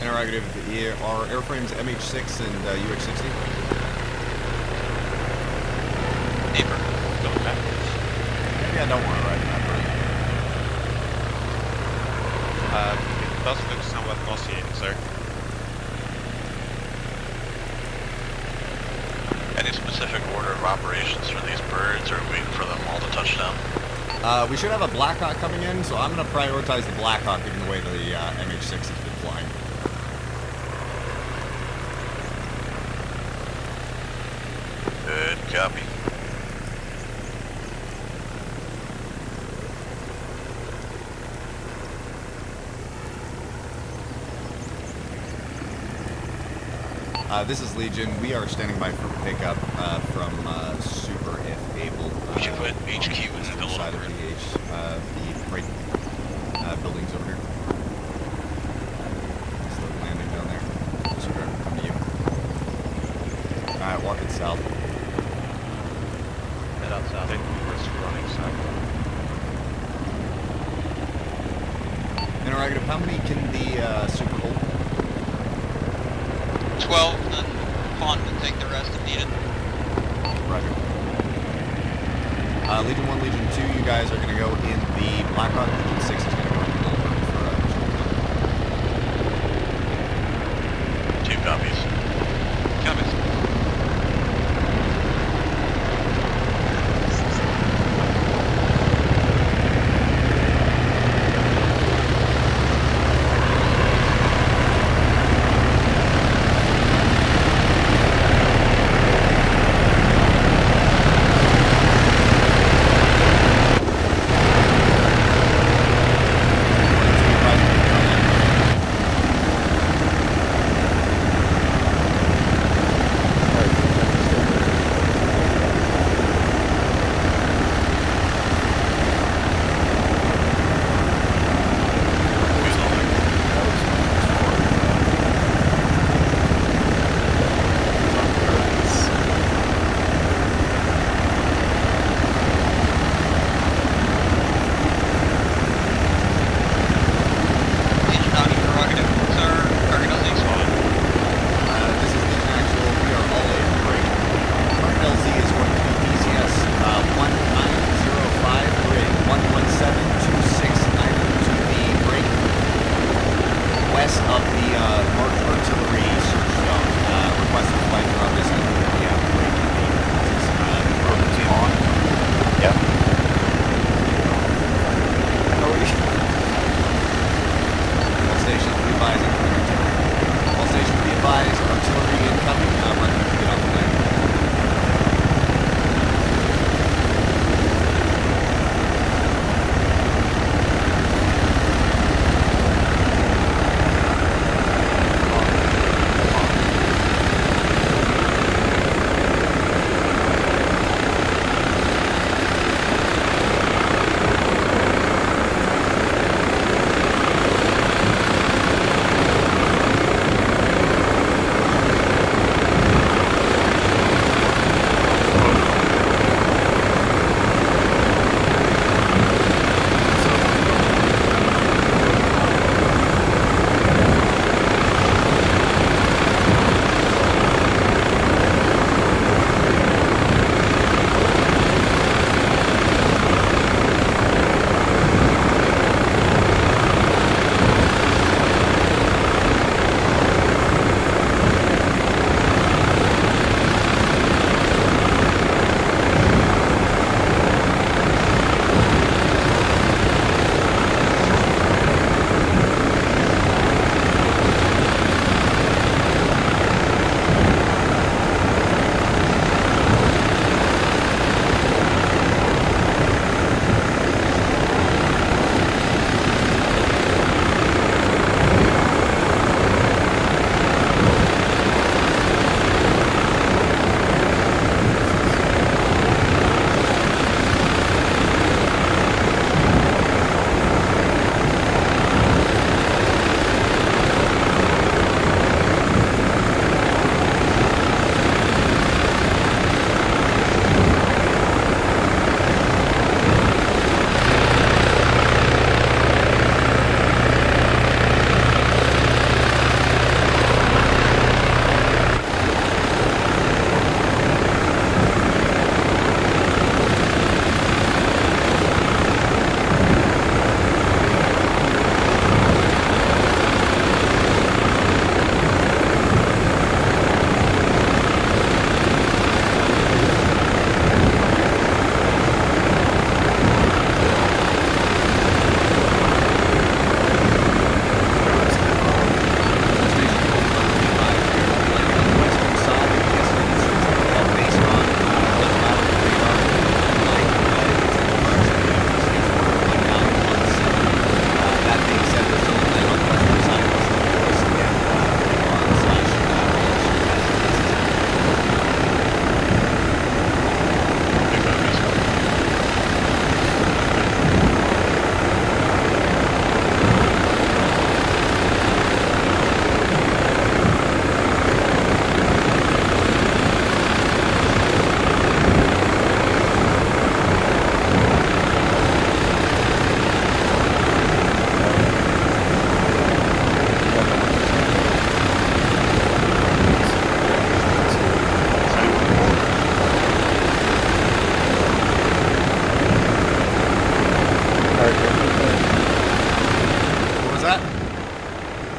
Interrogative, are airframes MH6 and UH-60? Neighbor, going backwards. Maybe I don't want to ride that bird. It does look somewhat nauseating, sir. Any specific order of operations for these birds, or are we waiting for them all to touch down? We should have a Blackhawk coming in, so I'm going to prioritize the Blackhawk given the way the MH6 has been flying. Good copy. This is Legion. We are standing by for pickup from Super if able. We should put HQ in the middle side of of it. the right buildings over here. Slow landing down there. Super, come to you. Alright, walking south. Head out south. Then we're running south. Interrogative, how many can the Super hold? 12, then Pond will take the rest if needed. Roger. Legion 1, Legion 2, you guys are going to go in the Blackhawk. Legion 6 is going to go in the little bird for visual. 2 copies. Copies.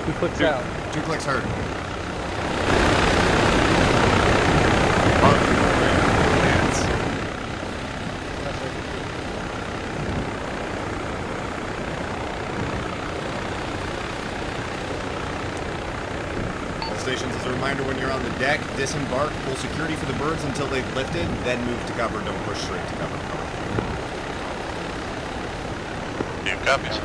2 clicks out. 2 clicks heard. Stations, as a reminder, when you're on the deck, disembark, pull security for the birds until they've lifted, then move to cover. Don't push straight to cover. Two copies.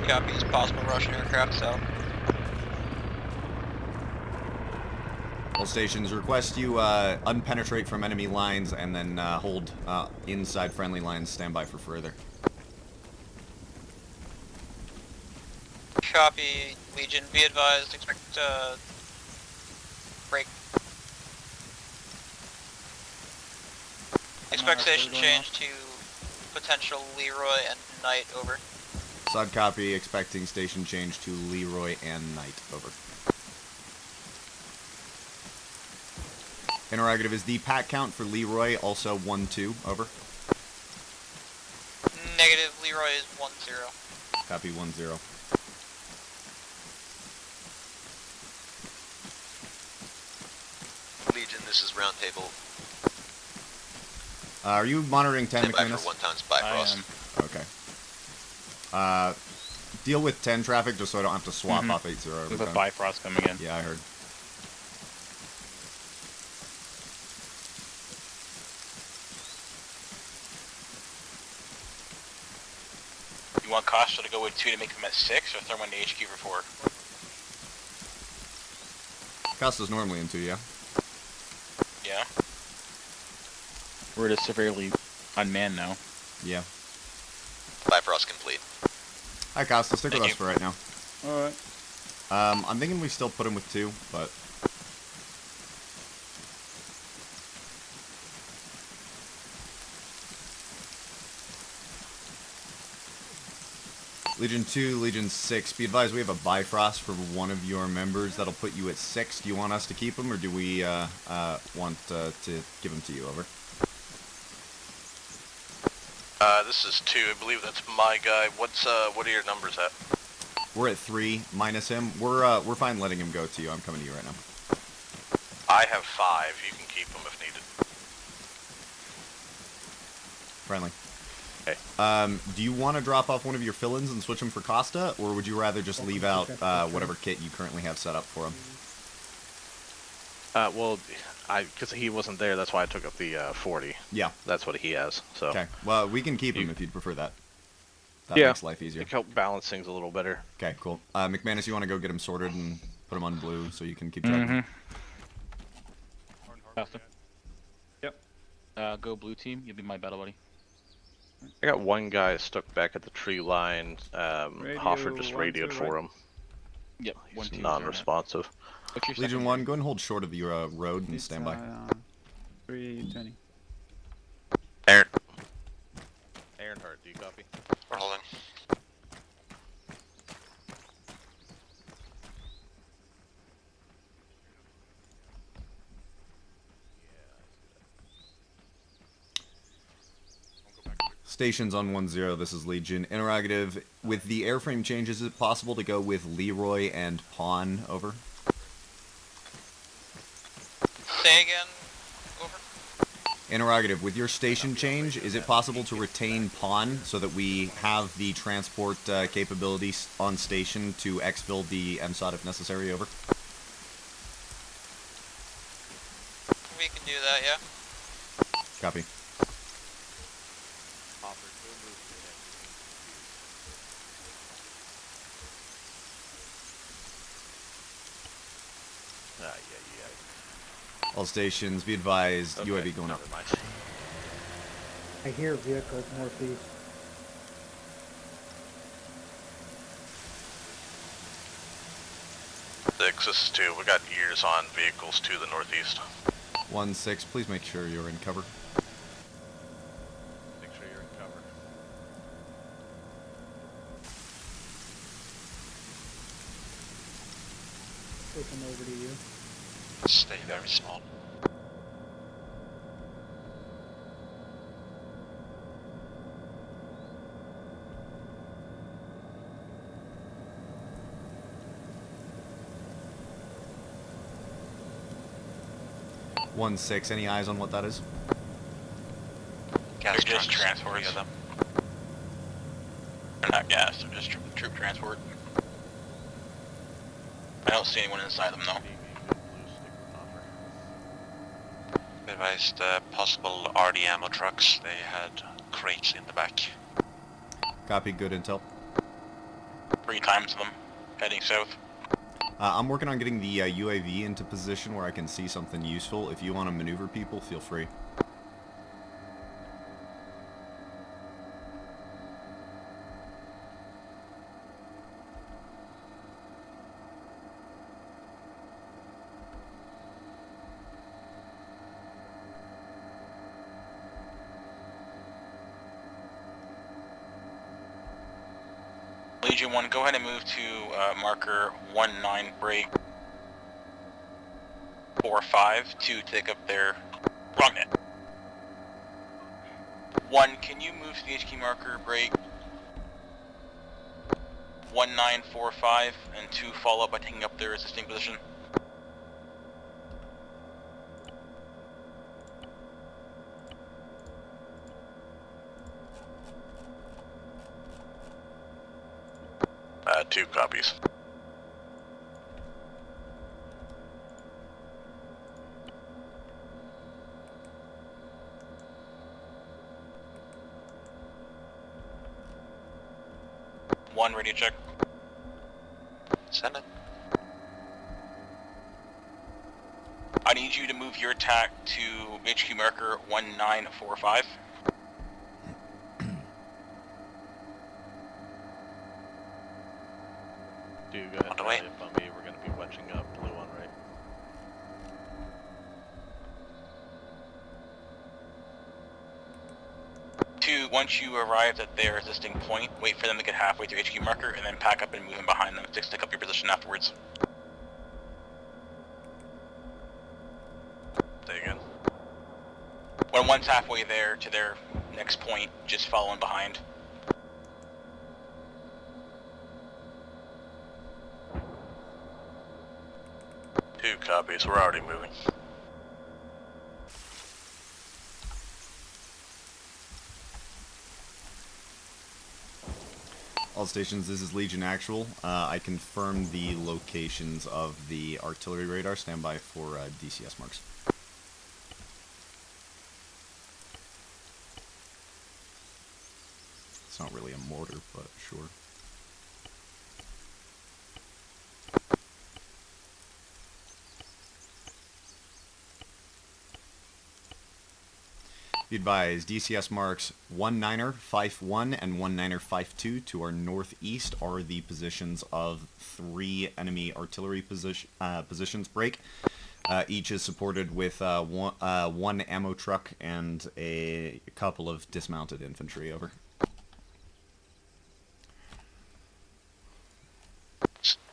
Copies, possible Russian aircraft south. All stations, request you unpenetrate from enemy lines and then hold inside friendly lines. Stand by for further. Copy, Legion. Be advised, expect break. Expect station change to potential Leroy and Knight, over. Sod copy, expecting station change to Leroy and Knight, over. Interrogative, is the pack count for Leroy also 1-2, over? Negative, Leroy is 1-0. Copy, 1-0. Legion, this is Roundtable. Are you monitoring 10, Stand by McManus? for 1 times Bifrost. Okay. Deal with 10 traffic just so I don't have to swap off 8-0 every There's a time. Bifrost coming in. Yeah, I heard. You want Costa to go with 2 to make them at 6, or throw them on the HQ for 4? Costa's normally in 2, yeah? Yeah. We're just severely unmanned now. Yeah. Bifrost complete. Hi, Costa. Stick with Thank us you. for right now. Alright. I'm thinking we still put him with 2, but... Legion 2, Legion 6. Be advised, we have a Bifrost for one of your members. That'll put you at 6. Do you want us to keep him, or do we want to give him to you? Over. This is 2. I believe that's my guy. What are your numbers at? We're at 3 minus him. We're fine letting him go to you. I'm coming to you right now. I have 5. You can keep them if needed. Friendly. Okay. Do you want to drop off one of your fill-ins and switch him for Costa, or would you rather just leave out whatever kit you currently have set up for him? Well, because he wasn't there, that's why I took up the 40. Yeah. That's what he has. So. Okay. Well, we can keep him if you'd prefer that. That Yeah. makes life easier. It help balance things a little better. Okay, cool. McManus, you want to go get him sorted and put him on blue so you can keep track of him? Yep. Go blue team. You'll be my battle buddy. I got one guy stuck back at the tree line. Hoffer just radioed for him. Yep. He's non-responsive. Legion 1, go and hold short of your road and stand by. 320. Ironheart, do you copy? We're holding. Stations on 1-0, this is Legion. Interrogative, with the airframe change, is it possible to go with Leroy and Pawn? Over. Say again, over. Interrogative, with your station change, is it possible to retain pawn so that we have the transport capability on station to exfil the MSOT if necessary? Over. We can do that, yeah. Copy. All stations, be advised, Okay, UAV going up. never mind. I hear vehicles northeast. This is 2. We got ears on vehicles to the northeast. 1-6, please make sure you're in cover. Make sure you're in cover. Switching over to you. Stay very small. One six. Any eyes on what that is? They're just transports. Them. They're not gas, they're just troop transport. I don't see anyone inside them though. Advised possible RD ammo trucks. They had crates in the back. Copy. Good intel. 3 times them heading south. I'm working on getting the UAV into position where I can see something useful. If you want to maneuver people, feel free. Legion 1, go ahead and move to marker 19 break 45 to take up their wrong net. 1, can you move to the HQ marker break 1945 and 2 follow up by taking up their existing position? Two copies. One radio check. Send it. I need you to move your attack to HQ marker 1945. Do go ahead On the and way. if on me, we're going to be wedging up blue on right. Two, once you arrive at their existing point, wait for them to get halfway to HQ marker and then pack up and move in behind them to stick up your position afterwards. Say again. When one's halfway there to their next point, just follow in behind. Two copies. We're already moving. All stations, this is Legion Actual. I confirm the locations of the artillery radar. Stand by for DCS marks. It's not really a mortar, but sure. Be advised, DCS marks 1951 and 1952 to our northeast are the positions of 3 enemy artillery positions break. Each is supported with one ammo truck and a couple of dismounted infantry. Over.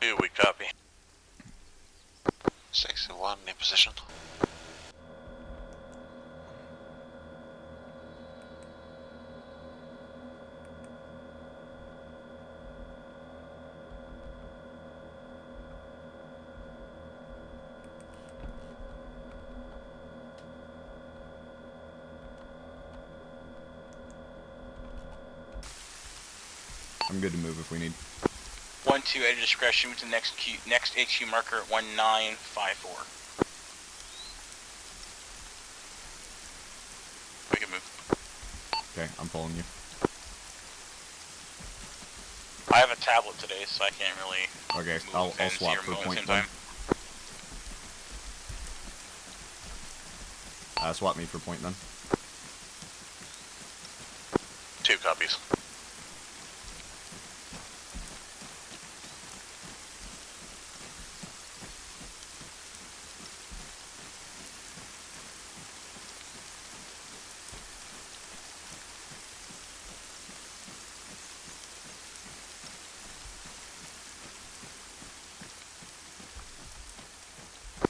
Two, we copy. 61 in position. I'm good to move if we need. 1-2 at your discretion with the next HQ marker at 1954. We can move. Okay, I'm following you. I have a tablet today, so I can't really Okay, move I'll and see swap your for remote at the point same then. time. Swap me for point then. 2 copies.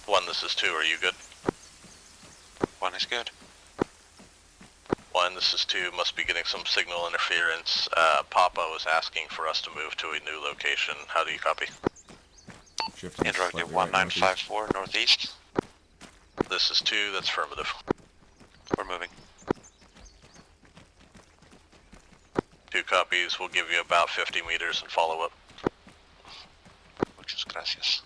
One, this is 2. Are you good? 1 is good. 1, this is 2. Must be getting some signal interference. Papa was asking for us to move to a new location. How do you copy? Shifting Interrupt slightly right, northeast. 1954 northeast. This is 2. That's affirmative. We're moving. 2 copies. We'll give you about 50 meters and follow up. Muchas gracias.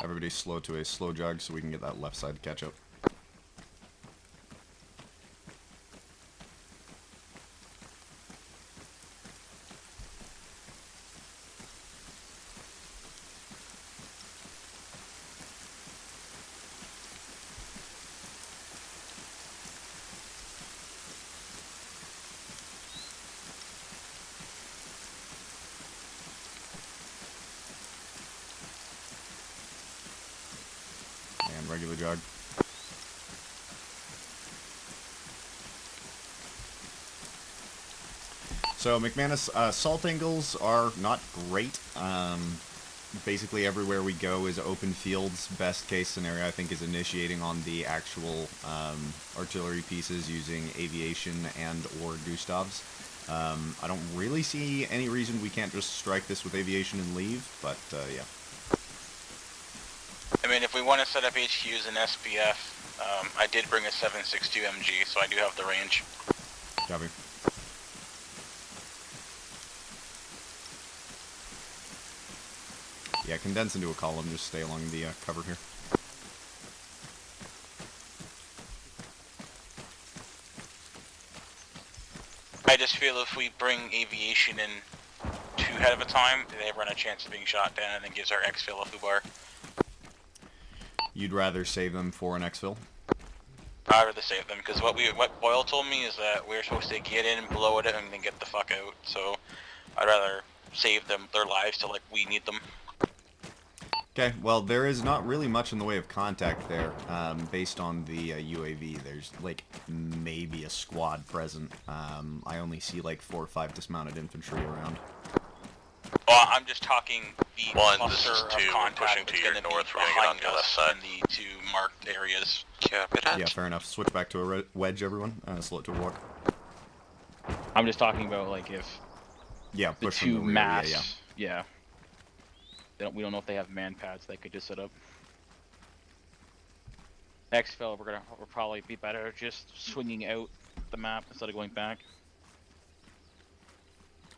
Everybody slow to a slow jog so we can get that left side to catch up. And regular jog. So McManus, salt angles are not great. Basically everywhere we go is open fields. Best case scenario I think is initiating on the actual artillery pieces using aviation and or Gustavs. I don't really see any reason we can't just strike this with aviation and leave, but yeah. I mean, if we want to set up HQs in SPF, I did bring a 7.62 MG, so I do have the range. Copy. Yeah, condense into a column, just stay along the cover here. I just feel if we bring aviation in too ahead of a time, they run a chance of being shot down, and then gives our exfil a foobar. You'd rather save them for an exfil? I'd rather save them, because what Boyle told me is that we're supposed to get in, blow it, and then get the fuck out. So I'd rather save them their lives till like we need them. Okay, well there is not really much in the way of contact there, based on the UAV. There's like maybe a squad present. I only see like 4 or 5 dismounted infantry around. Well, I'm just talking the 1, cluster this is 2. of We're contact pushing that's to your gonna be north. We're gonna get on behind your left us side. in the 2 marked areas. Copy that. Yeah, fair enough. Switch back to a wedge, everyone. Slow it to a walk. I'm just talking about like if Yeah, the push from 2 the rear, mass, yeah. We don't know if they have man pads they could just set up. Exfil, we're probably be better just swinging out the map instead of going back.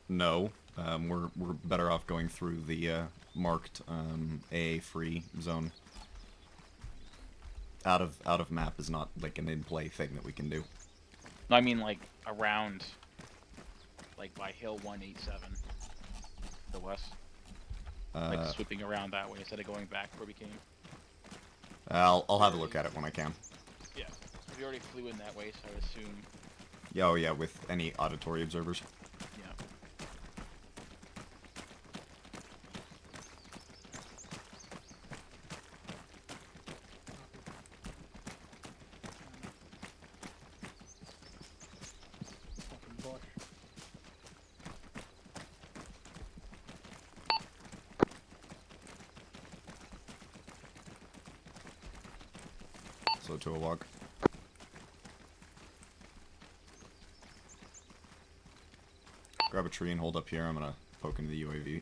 No, we're better off going through the marked AA free zone. Out of map is not like an in-play thing that we can do. No, I mean like around, like by Hill 187, the west. Like swooping around that way instead of going back where we came. I'll have a look at it when I can. Yeah, we already flew in that way, so I would assume. Yeah, oh yeah, with any auditory observers. Yeah. Fucking bush. So to a walk. Grab a tree and hold up here. I'm gonna poke into the UAV.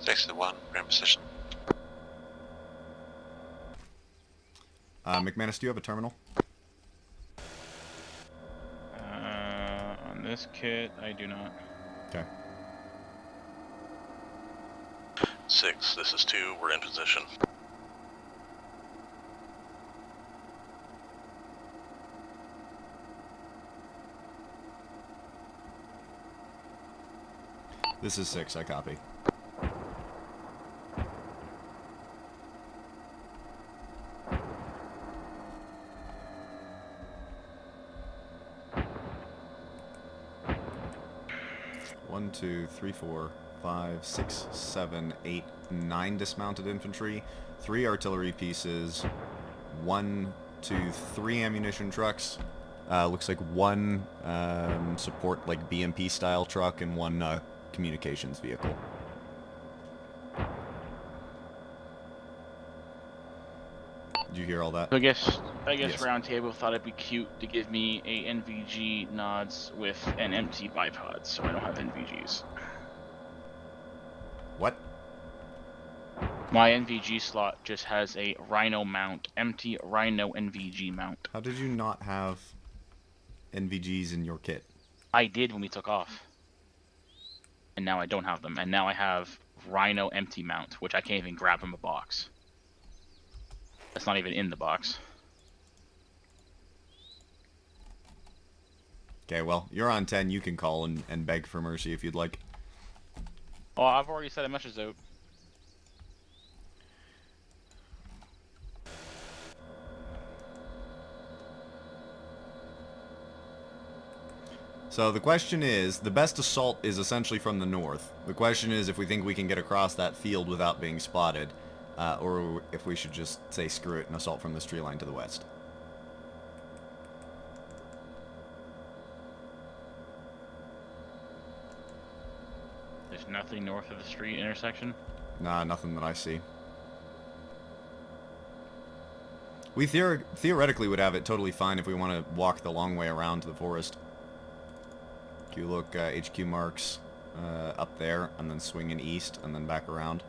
61, we're in position. McManus, do you have a terminal? On this kit, I do not. Okay. 6, this is 2, we're in position. This is 6, I copy. One, 2, 3, 4, 5, 6, 7, 8, 9 dismounted infantry, 3 artillery pieces, 1, 2, 3 ammunition trucks. Looks like 1 support, like BMP style truck, and 1 communications vehicle. Did you hear all that? So I guess Yes. Roundtable thought it'd be cute to give me a NVG nods with an empty bipod, so I don't have NVGs. What? My NVG slot just has a Rhino mount, empty Rhino NVG mount. How did you not have NVGs in your kit? I did when we took off. And now I don't have them. And now I have Rhino empty mount, which I can't even grab from a box. That's not even in the box. Okay, well, you're on 10. You can call and beg for mercy if you'd like. Oh, I've already sent a message out. So the question is, the best assault is essentially from the north. The question is if we think we can get across that field without being spotted, or if we should just say screw it and assault from this tree line to the west. There's nothing north of the street intersection? Nah, nothing that I see. We theoretically would have it totally fine if we want to walk the long way around to the forest. You look, HQ marks up there, and then swing in east, and then back around.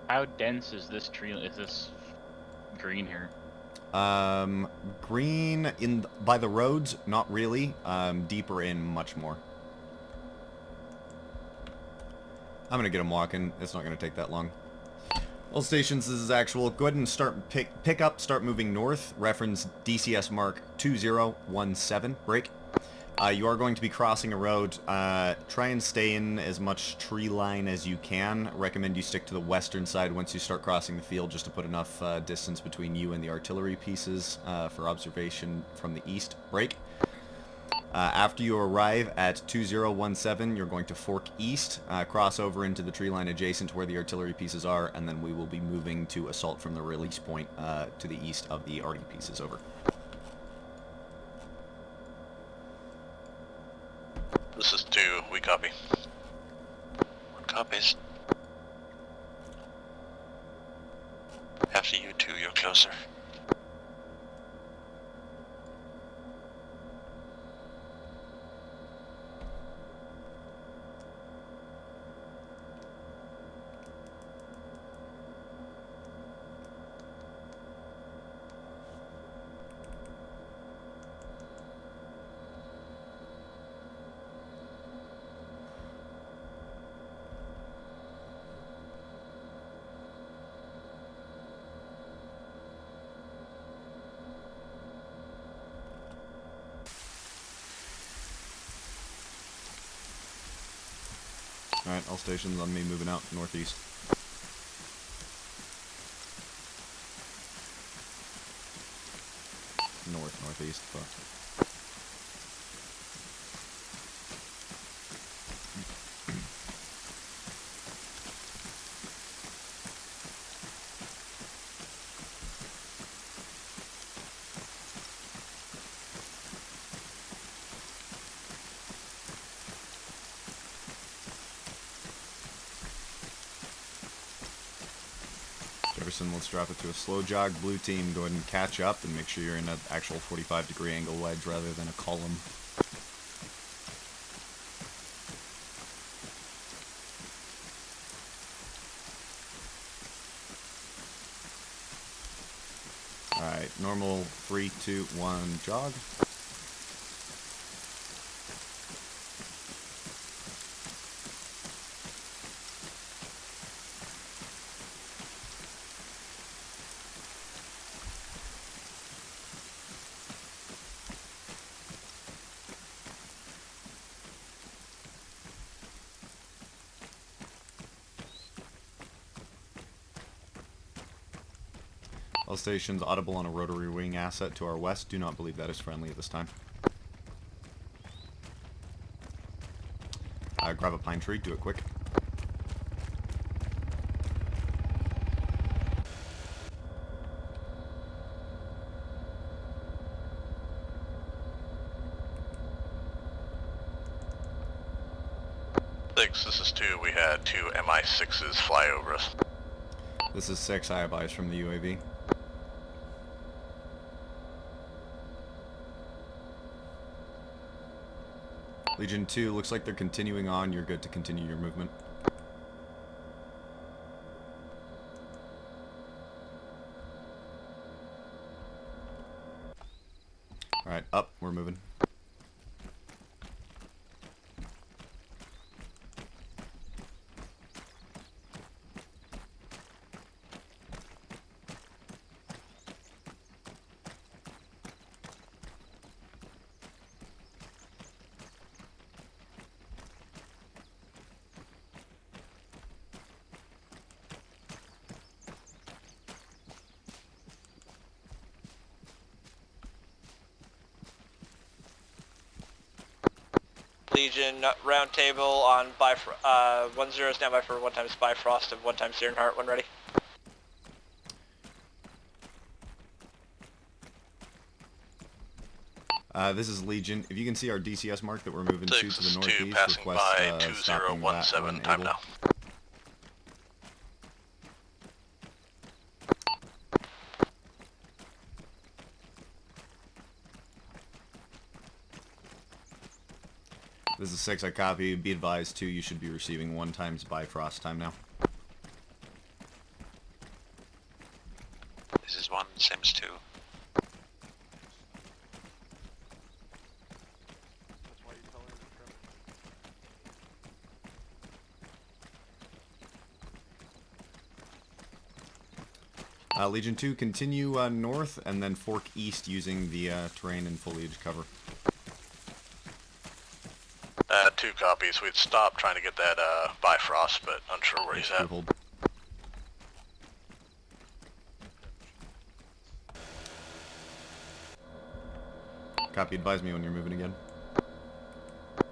How dense is this tree? Is this green here? Green by the roads, not really. Deeper in, much more. I'm gonna get them walking. It's not gonna take that long. All stations, this is actual. Go ahead and start pick up, start moving north. Reference DCS mark 2017. Break. You are going to be crossing a road. Try and stay in as much tree line as you can. Recommend you stick to the western side once you start crossing the field, just to put enough distance between you and the artillery pieces for observation from the east. Break. After you arrive at 2017, you're going to fork east, cross over into the tree line adjacent to where the artillery pieces are, and then we will be moving to assault from the release point to the east of the arty pieces. Over. This is 2, we copy. Copies. After you 2, you're closer. Alright, all stations on me moving out northeast. Northeast, fuck. Iverson, let's drop it to a slow jog. Blue team, go ahead and catch up and make sure you're in an actual 45-degree angle wedge rather than a column. Alright, normal 3, 2, 1, jog. All stations audible on a rotary wing asset to our west. Do not believe that is friendly at this time. Grab a pine tree, do it quick. Six, this is 2. We had 2 MI6s fly over us. This is 6, I have eyes from the UAV. Legion 2, looks like they're continuing on. You're good to continue your movement. Alright, up, we're moving. Legion round table on 1-0 standby for 1 times Bifrost and 1 times Earnhardt when ready. This is Legion. If you can see our DCS mark that we're moving to Six, the this is 2 northeast, passing request by stopping that 2017, when time able. now. This is 6, I copy. Be advised, 2, you should be receiving 1 times Bifrost time now. This is 1, same as 2. Legion 2, continue north and then fork east using the terrain and foliage cover. 2 copies. We'd stopped trying to get that Bifrost, but unsure where he's at. Hold. Copy, advise me when you're moving again.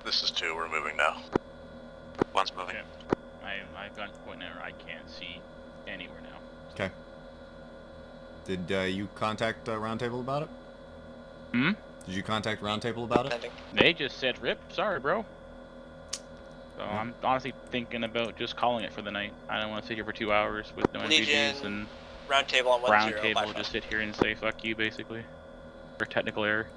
This is 2, we're moving now. 1's moving. Okay. I've got to point where I can't see anywhere now. Okay. Did you contact Roundtable about it? Hmm? Did you contact Roundtable about it? They just said, "Rip, sorry, bro." So I'm honestly thinking about just calling it for the night. I don't want to sit here for 2 hours with no NVGs and round table on 1-0. round table. Just sit here and say "fuck you," basically, for technical error.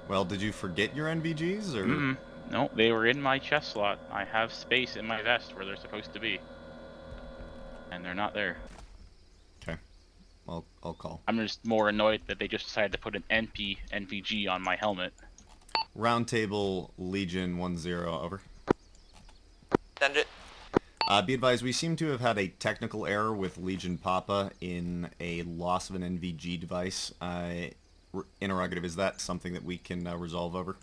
Well, did you forget your NVGs or? Mm-mm. No, they were in my chest slot. I have space in my vest where they're supposed to be, and they're not there. Okay. Well, I'll call. I'm just more annoyed that they just decided to put an NVG on my helmet. Roundtable Legion 1-0, over. Send it. Be advised, we seem to have had a technical error with Legion Papa in a loss of an NVG device. Interrogative, is that something that we can resolve over?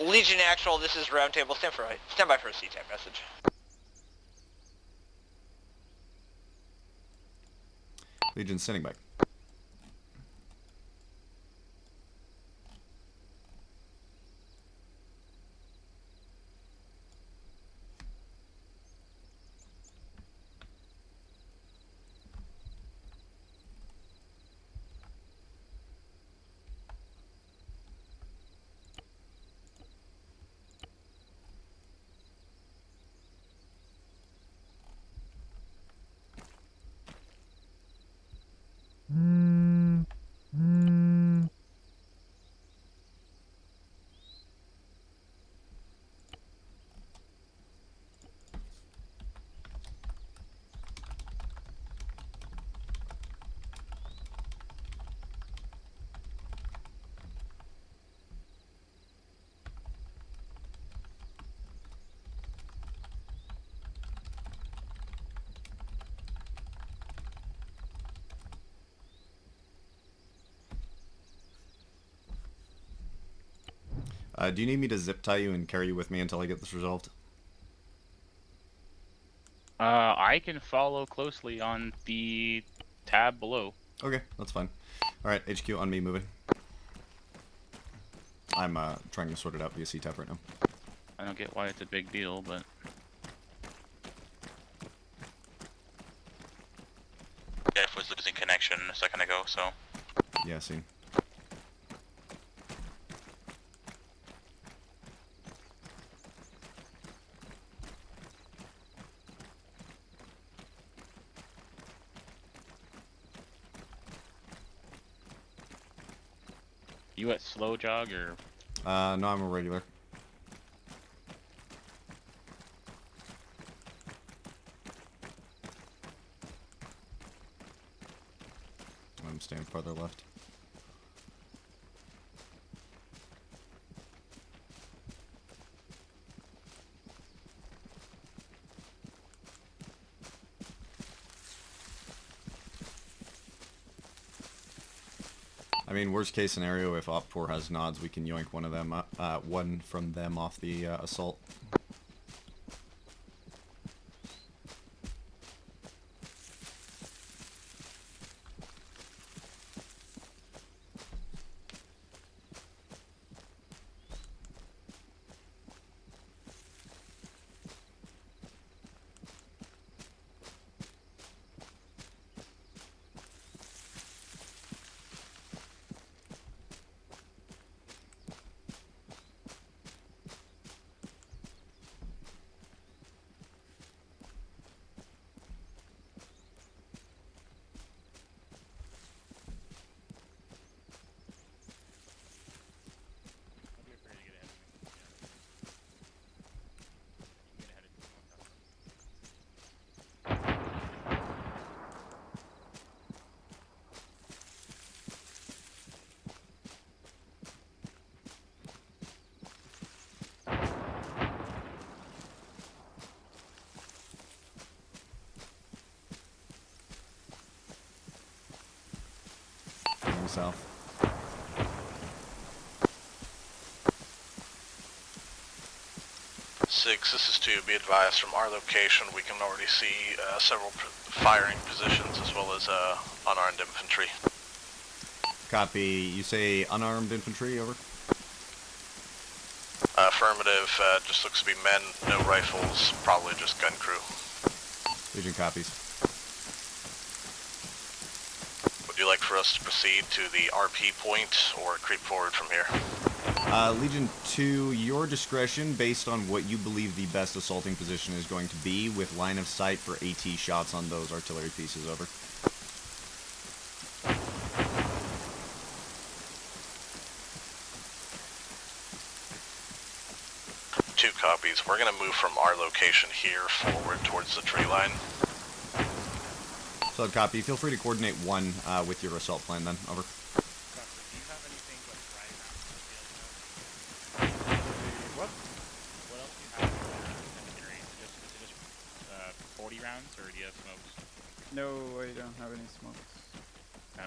Legion actual, this is round table, stand by for a C-type message. Legion standing by. Do you need me to zip tie you and carry you with me until I get this resolved? I can follow closely on the tab below. Okay, that's fine. Alright, HQ on me moving. I'm trying to sort it out via C-Tab right now. I don't get why it's a big deal, but... Jeff was losing connection a second ago, so... Yeah, seen. You at slow jog or? No, I'm a regular. I'm staying farther left. I mean, worst case scenario, if Op 4 has nods, we can yoink one of them, one from them off the assault. Going south. Six, this is 2. Be advised, from our location, we can already see several firing positions as well as unarmed infantry. Copy. You say unarmed infantry, over? Affirmative, just looks to be men, no rifles, probably just gun crew. Legion copies. Would you like for us to proceed to the RP point or creep forward from here? Legion 2, your discretion based on what you believe the best assaulting position is going to be, with line of sight for AT shots on those artillery pieces, over. Two copies. We're going to move from our location here forward towards the tree line. So copy. Feel free to coordinate one with your assault plan then, over. What else do you have for secondary? Is it just 40 rounds, or do you have smokes? No, I don't have any smokes. Oh.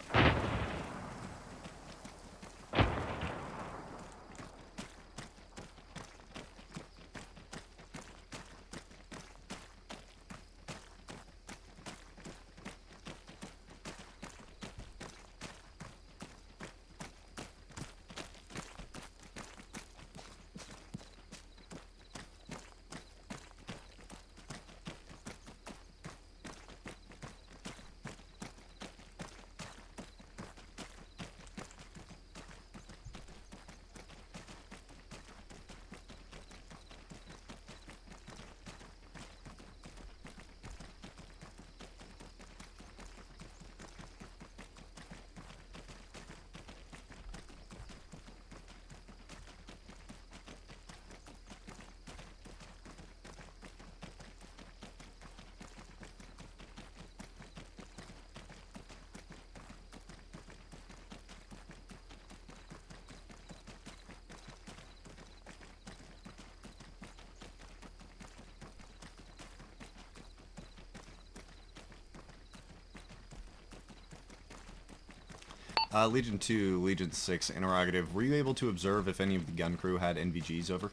Legion 2, Legion 6, interrogative. Were you able to observe if any of the gun crew had NVGs over?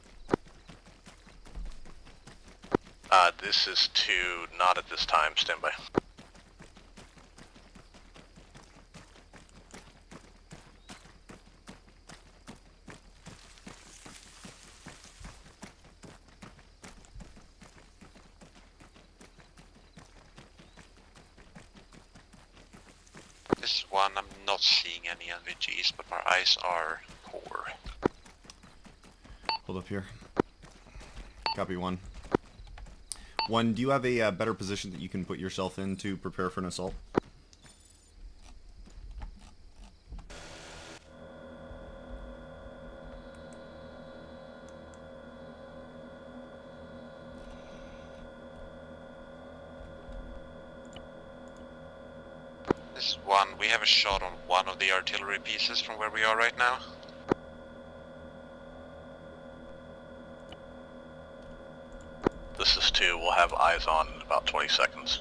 This is 2, not at this time. Stand by. This is 1, I'm not seeing any NVGs, but my eyes are poor. Hold up here. Copy 1. 1, do you have a better position that you can put yourself in to prepare for an assault? This is 1, we have a shot on one of the artillery pieces from where we are right now. This is 2, we'll have eyes on in about 20 seconds.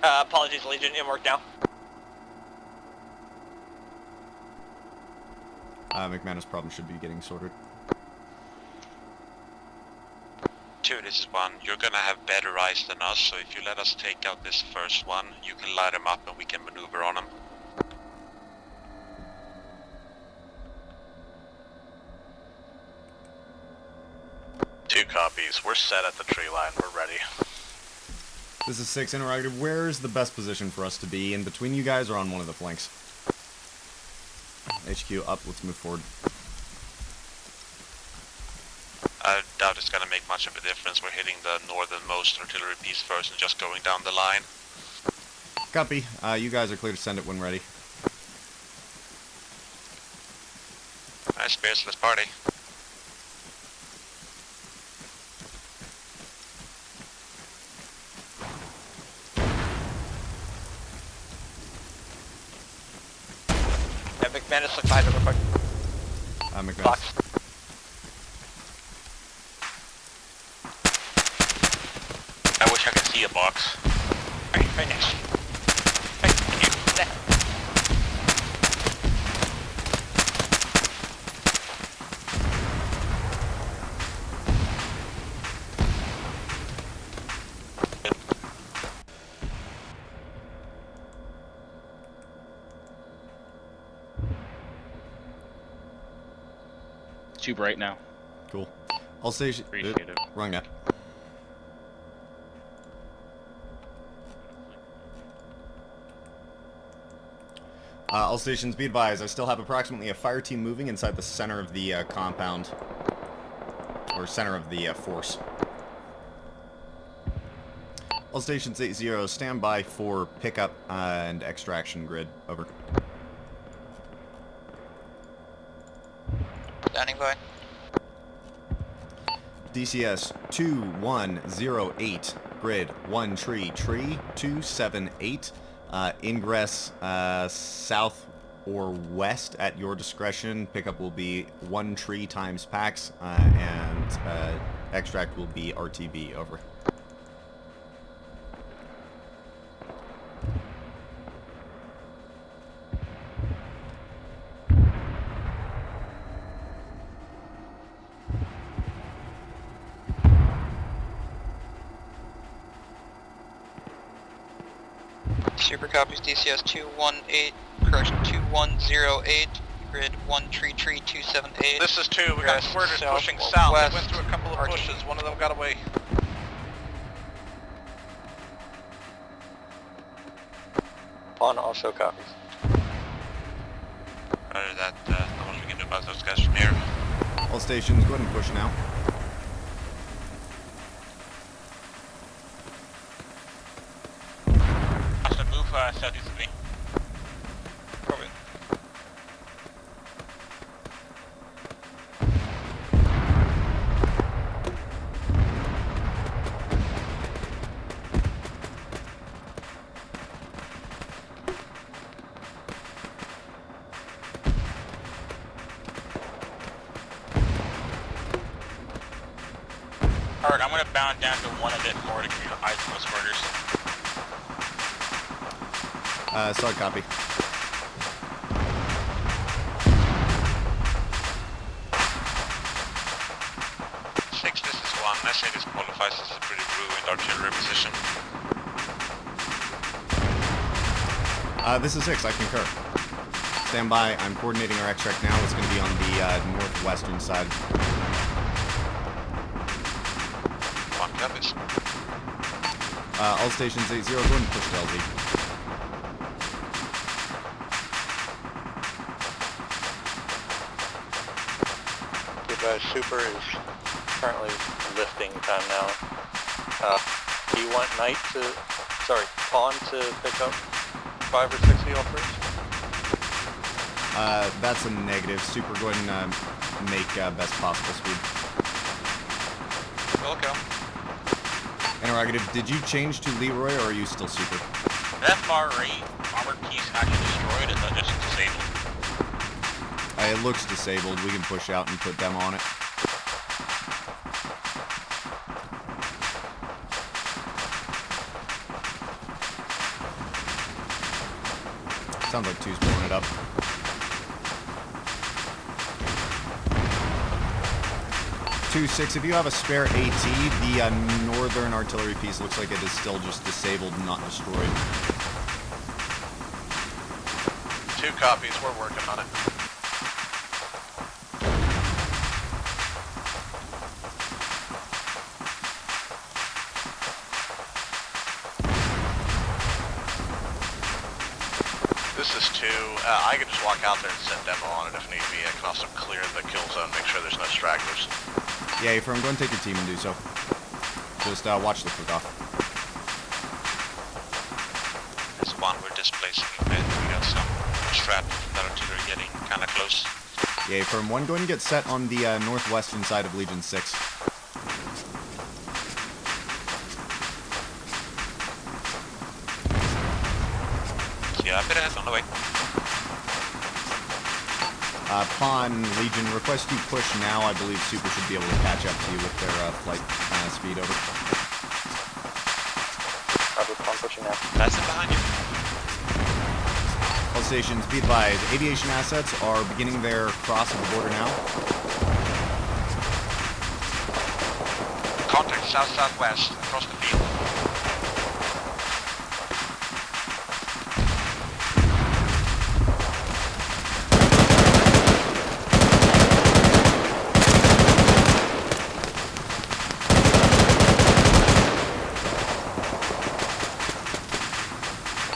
Apologies, Legion, in work now. McManus problem should be getting sorted. 2, this is 1, you're gonna have better eyes than us, so if you let us take out this first one, you can light him up and we can maneuver on him. Two copies. We're set at the tree line. We're ready. This is 6, interrogative. Where's the best position for us to be? In between you guys or on one of the flanks? HQ up, let's move forward. I doubt it's gonna make much of a difference. We're hitting the northernmost artillery piece first and just going down the line. Copy. You guys are clear to send it when ready. Alright, Spirits, let's party. Yeah, McManus, look behind him real quick. McManus. Box. I wish I could see a box. Right next to you. Right, thank you. There. It's too bright now. Cool. All station. Appreciate it. Wrong net. All stations, be advised, I still have approximately a fire team moving inside the center of the compound, or center of the force. All stations 8-0, stand by for pickup and extraction grid. Over. Standing by. DCS 2108, grid 1 tree 278. Ingress south or west at your discretion. Pickup will be 1 tree times packs, and extract will be RTB. Over. Super copies DCS 218, correction 2108, grid 1 tree 278. This is 2. We got West, squirters south, pushing south. west, They went through a couple of RT. bushes. One of them got away. On also copies. Roger that, not much we can do about those guys from here. All stations, go ahead and push now. I should move southeast of me. Copy. I'm gonna bound down to one a bit more to hide from those murders. Solid copy. Six, this is one. I say this qualifies as a pretty ruined artillery position. This is 6, I concur. Stand by, I'm coordinating our extract now. It's going to be on the northwestern side. One copies. All stations 8-0, go ahead and push to LZ. Super is currently lifting time now. Do you want Knight to, sorry, Pawn to pick up 5 or 6 of y'all first? That's a negative. Super, go ahead and make best possible speed. Okay. Interrogative, did you change to Leroy or are you still Super? That far right armored piece actually destroyed, is that just disabled? It looks disabled. We can push out and put them on it. Sounds like 2's blowing it up. Two, 6, if you have a spare AT, the northern artillery piece looks like it is still just disabled, not destroyed. 2 copies, we're working on it. This is 2. I can just walk out there and send demo on it if need be. I can also clear the kill zone, make sure there's no stragglers. Yeah, Affirm, go and take your team and do so. Just watch the cook-off. This one we're displacing a bit. We got some strat from that artillery getting kind of close. Yeah, Affirm, 1, go ahead and get set on the northwestern side of Legion 6. Yeah, a bit ahead on the way. Pawn, Legion, request you push now. I believe Super should be able to catch up to you with their flight speed, over. Roger, Pawn pushing now. That's it behind you. All stations, be advised, aviation assets are beginning their cross of the border now. Contact south-southwest across the field.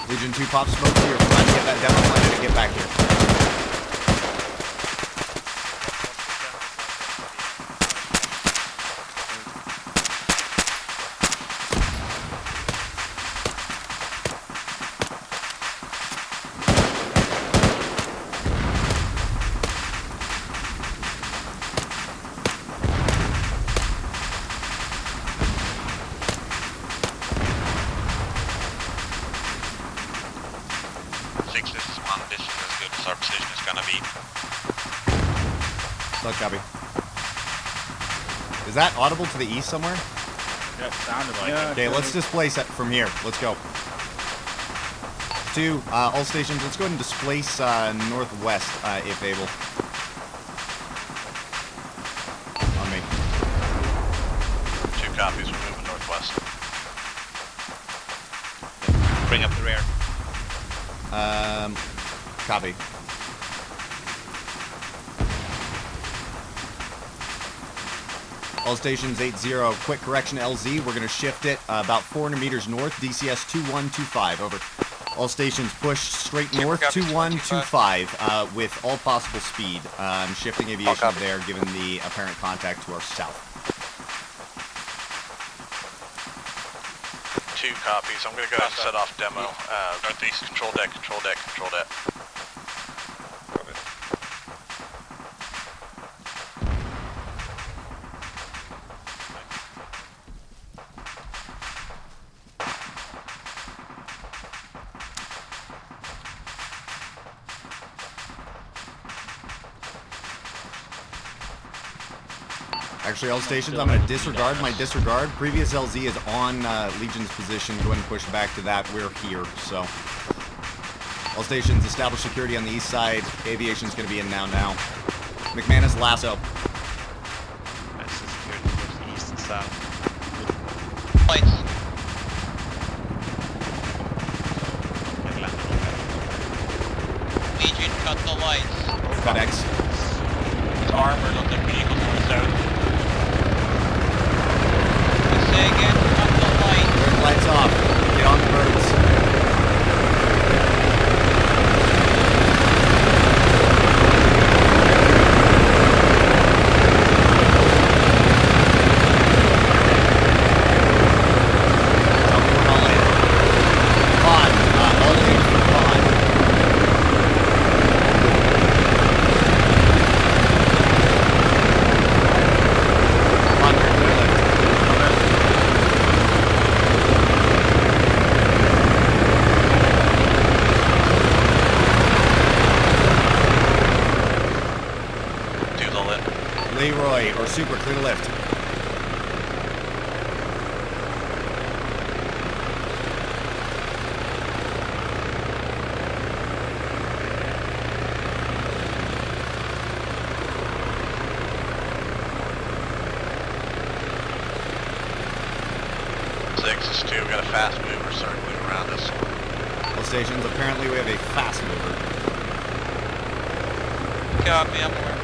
Legion 2, pop smoke to your front, get that demo planted and get back here. Our position is gonna be. Solid copy. Is that audible to the east somewhere? Yeah, it sounded like it. Okay, let's displace it from here. Let's go. 2, all stations, let's go ahead and displace northwest if able. On me. 2 copies, we're moving northwest. Bring up the rear. Copy. All stations 8-0, quick correction LZ, we're going to shift it about 400 meters north, DCS 2125, over. All stations push straight north, 2125, with all possible speed. Shifting aviation there, given the apparent contact to our south. 2 copies, I'm going to go ahead and set off demo. Northeast, control deck, control deck, control deck. Actually, all stations, I'm going to disregard my disregard. Previous LZ is on Legion's position. Go ahead and push back to that. We're here, so. All stations, establish security on the east side. Aviation's going to be in now. McManus, lasso. That's the security towards east and south. Lights. Legion, cut the lights. Cut X. It's armor, look like vehicles to the south. Say again, cut the lights. Turn lights off. Get on the birds. Leroy or Super, clear the lift. Six is 2, we got a fast mover circling around us. All stations, apparently we have a fast mover. Copy, I'm aware.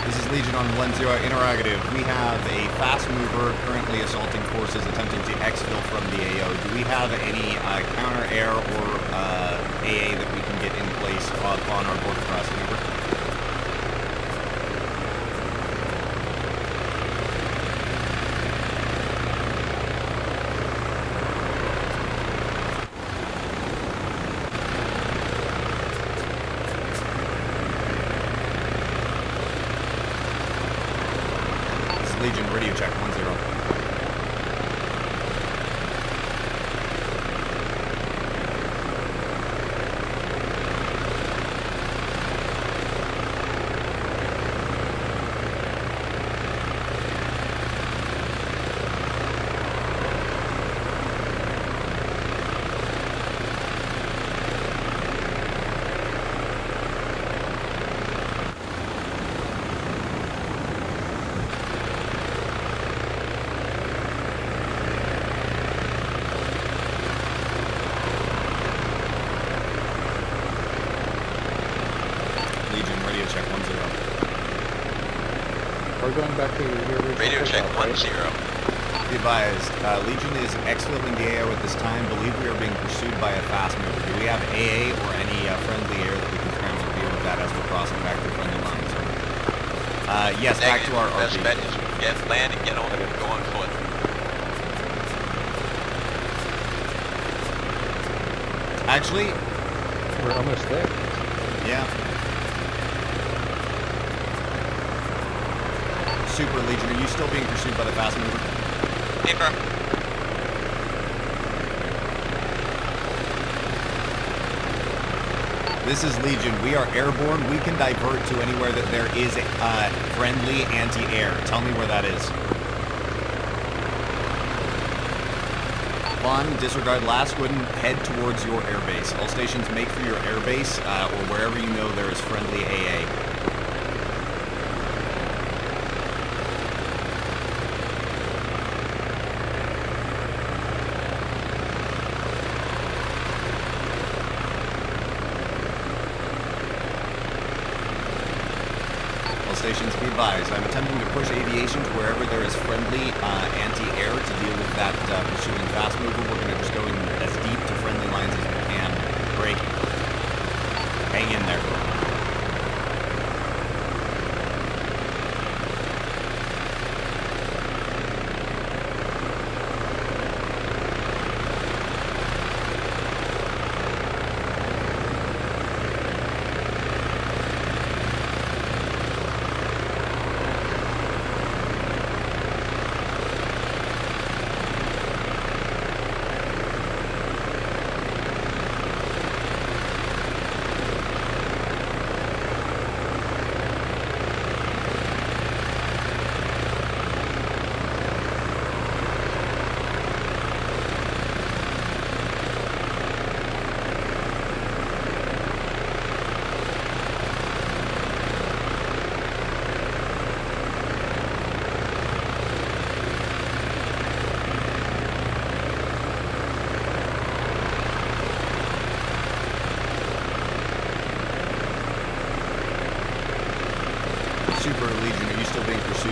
This is Legion on 1-0 interrogative. We have a fast mover currently assaulting forces attempting to exfil from the AO. Do we have any counter-air or AA that we can get in place on our border crossing? Over? Legion, radio check 1-0. Radio check 1-0. We're going back to your radio check 1-0. Be advised, Legion is exfilling the AO at this time. Believe we are being pursued by a fast mover. Do we have AA or any friendly air that we can scramble to deal with that as we're crossing back to friendly lines? Yes, back to our best RP. bet is get land and get on and go on foot. Actually, we're almost there. Yeah. Super Legion, are you still being pursued by the fast mover? Paper. This is Legion. We are airborne. We can divert to anywhere that there is friendly anti-air. Tell me where that is. Vaughn, disregard last. Go ahead and head towards your airbase. All stations make for your airbase or wherever you know there is friendly AA. Stations, be advised. I'm attempting to push aviation to wherever there is friendly anti-air to deal with that pursuing fast mover. We're going to just go in as deep to friendly lines as we can. Break. Hang in there.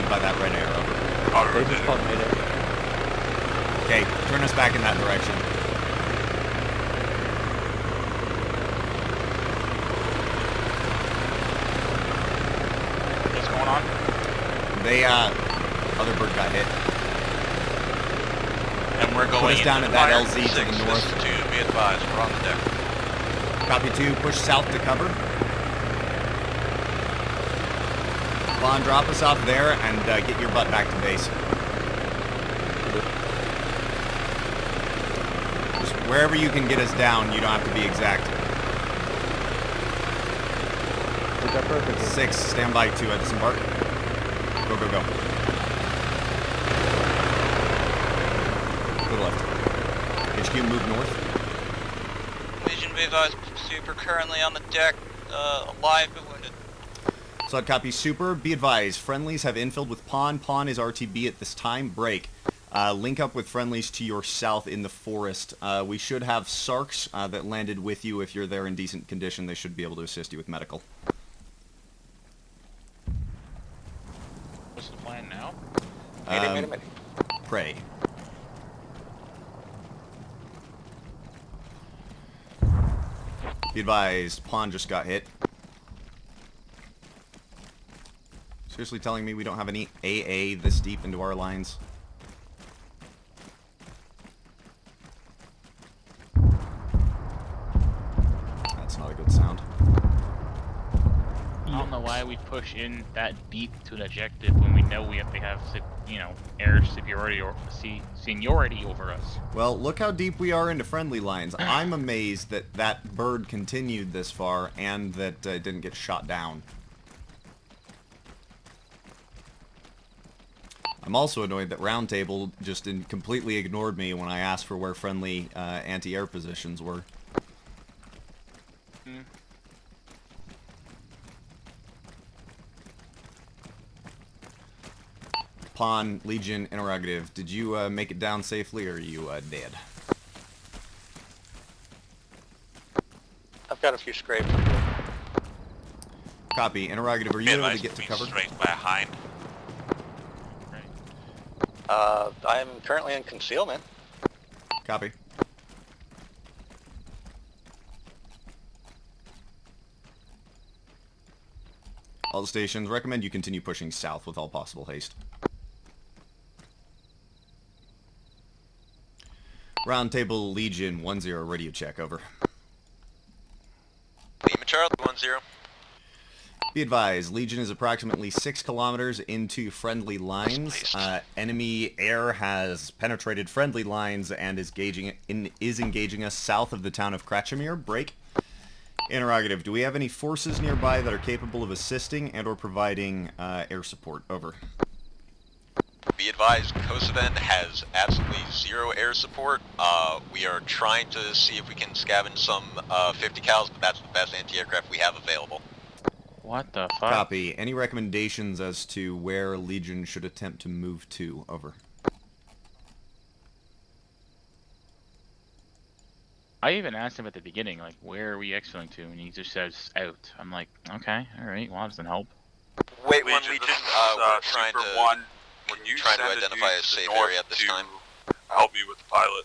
by that red arrow. They just called Mayday. Okay, turn us back in that direction. What's going on? They, other bird got hit. And we're going Put us down into at that fire LZ to six. the north. This is 2, be advised, we're on the deck. Copy 2, push south to cover. Vaughn, drop us off there and get your butt back to base. Just wherever you can get us down, you don't have to be exact. We got perfect. 6, stand by to disembark. Go, go, go. To the left. HQ, move north. Legion be advised, Super currently on the deck, alive but wounded. Sod copy, Super. Be advised, friendlies have infilled with Pawn. Pawn is RTB at this time. Break. Link up with friendlies to your south in the forest. We should have SARCs that landed with you. If you're there in decent condition, they should be able to assist you with medical. What's the plan now? Mayday. Pray. Be advised, Pawn just got hit. Seriously telling me we don't have any AA this deep into our lines? That's not a good sound. I don't know why we push in that deep to an objective when we know we have to have, you know, air superiority or seniority over us. Well, look how deep we are into friendly lines. I'm amazed that that bird continued this far and that it didn't get shot down. I'm also annoyed that Roundtable just completely ignored me when I asked for where friendly anti-air positions were. Pawn, Legion, interrogative. Did you make it down safely, or are you dead? I've got a few scrapes. Copy. Interrogative, are you able to get to cover? Straight behind. I'm currently in concealment. Copy. All the stations, recommend you continue pushing south with all possible haste. Roundtable Legion 1-0, radio check, over. Lima Charlie 1-0. Be advised, Legion is approximately 6 kilometers into friendly lines. Enemy air has penetrated friendly lines and is engaging us south of the town of Krachimir. Break. Interrogative, do we have any forces nearby that are capable of assisting and or providing air support? Over. Be advised, Kosovan has absolutely 0 air support. We are trying to see if we can scavenge some 50 cals, but that's the best anti-aircraft we have available. What the fuck? Copy. Any recommendations as to where Legion should attempt to move to? Over. I even asked him at the beginning, like, where are we exiting to? And he just says, out. I'm like, okay, alright, well, that doesn't help. Wait, Legion, Legion, this is, we're trying Super to, One. When you trying to send identify a dude to the safe north area at this to time. help you with the pilot.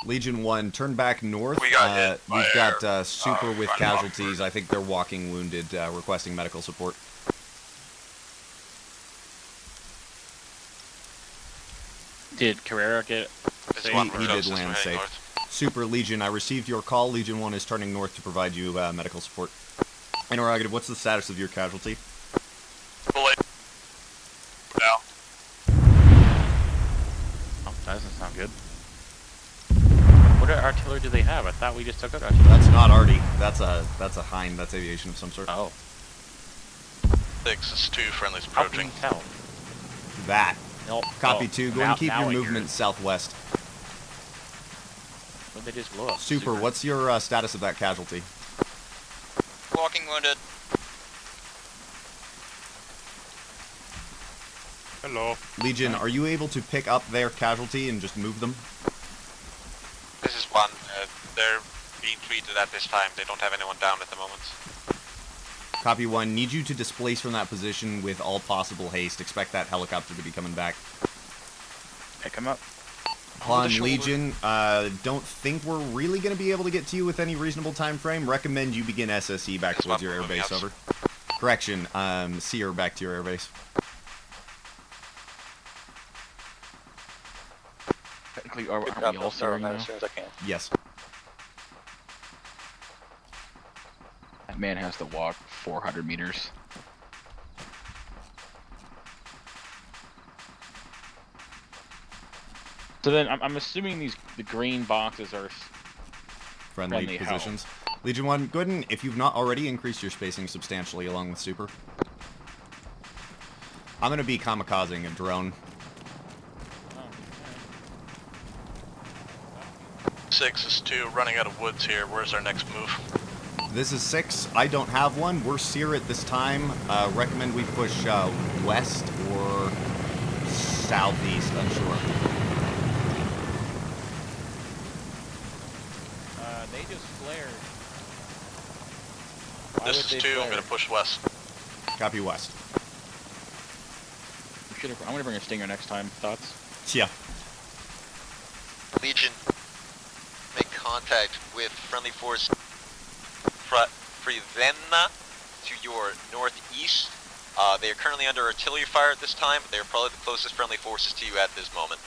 Legion 1, turn back north. We got hit by We've got air. Super with Trying to casualties. offer. I think they're walking wounded, requesting medical support. Did Carrera get This saved? one He we're did closest, land we're heading safe. north. Super Legion, I received your call. Legion 1 is turning north to provide you medical support. Interrogative, what's the status of your casualty? Bullet. Now. Oh, that doesn't sound good. What artillery do they have? I thought we just took out artillery. That's not Arty. That's a Hind. That's aviation of some sort. Oh. 6 is 2 friendlies How can approaching. you tell? That. Nope. Copy Oh, 2. Go now- and keep now your I hear movement it. southwest. What did they just blow up? Super, what's your status of that casualty? Walking wounded. Hello. Legion, are you able to pick up their casualty and just move them? This is 1. They're being treated at this time. They don't have anyone down at the moment. Copy 1. Need you to displace from that position with all possible haste. Expect that helicopter to be coming back. Pick him up. Han, Legion, don't think we're really going to be able to get to you with any reasonable time frame. Recommend you begin SSE back towards your airbase, over. Correction, Seer back to your airbase. Technically, aren't we all searing now? As soon as I can. Yes. That man has to walk 400 meters. So then, I'm assuming the green boxes are friendly positions. How? Legion 1, go ahead and, if you've not already, increased your spacing substantially along with Super. I'm going to be kamikazing a drone. 6 is 2, running out of woods here. Where's our next move? This is 6. I don't have one. We're Seer at this time. Recommend we push west or southeast, unsure. They just flared. This is 2, I'm going to push west. Copy west. I'm going to bring a Stinger next time. Thoughts? Yeah. Legion, make contact with friendly force Frivenna to your northeast. They are currently under artillery fire at this time, but they are probably the closest friendly forces to you at this moment.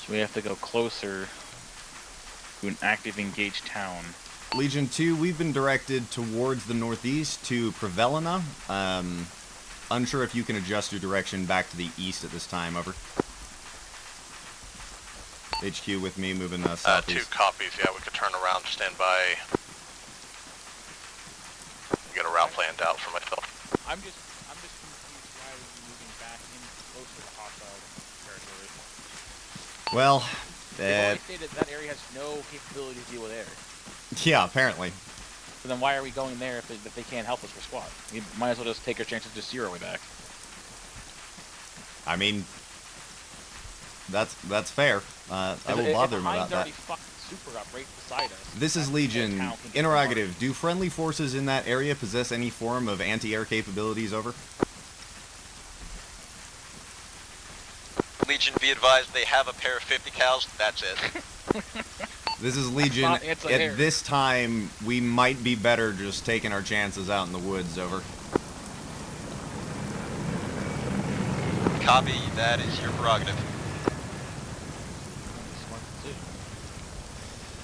So we have to go closer to an active engaged town. Legion 2, we've been directed towards the northeast to Prevelina. Unsure if you can adjust your direction back to the east at this time, over. HQ with me, moving southeast. 2 copies, yeah, we could turn around, stand by. Get a route planned out for myself. I'm just confused why we're moving back in closer to hostile territory. Well, they've always stated that area has no capability to deal with air. Yeah, apparently. So then why are we going there if they can't help us for squad? We might as well just take our chances to Seer our way back. I mean, that's fair. I will bother him about that. Super up right beside us. This is Legion. Interrogative. Do friendly forces in that area possess any form of anti-air capabilities, over? Legion, be advised, they have a pair of 50 cals, that's it. This is Legion. At this time, we might be better just taking our chances out in the woods, over. Copy, that is your prerogative.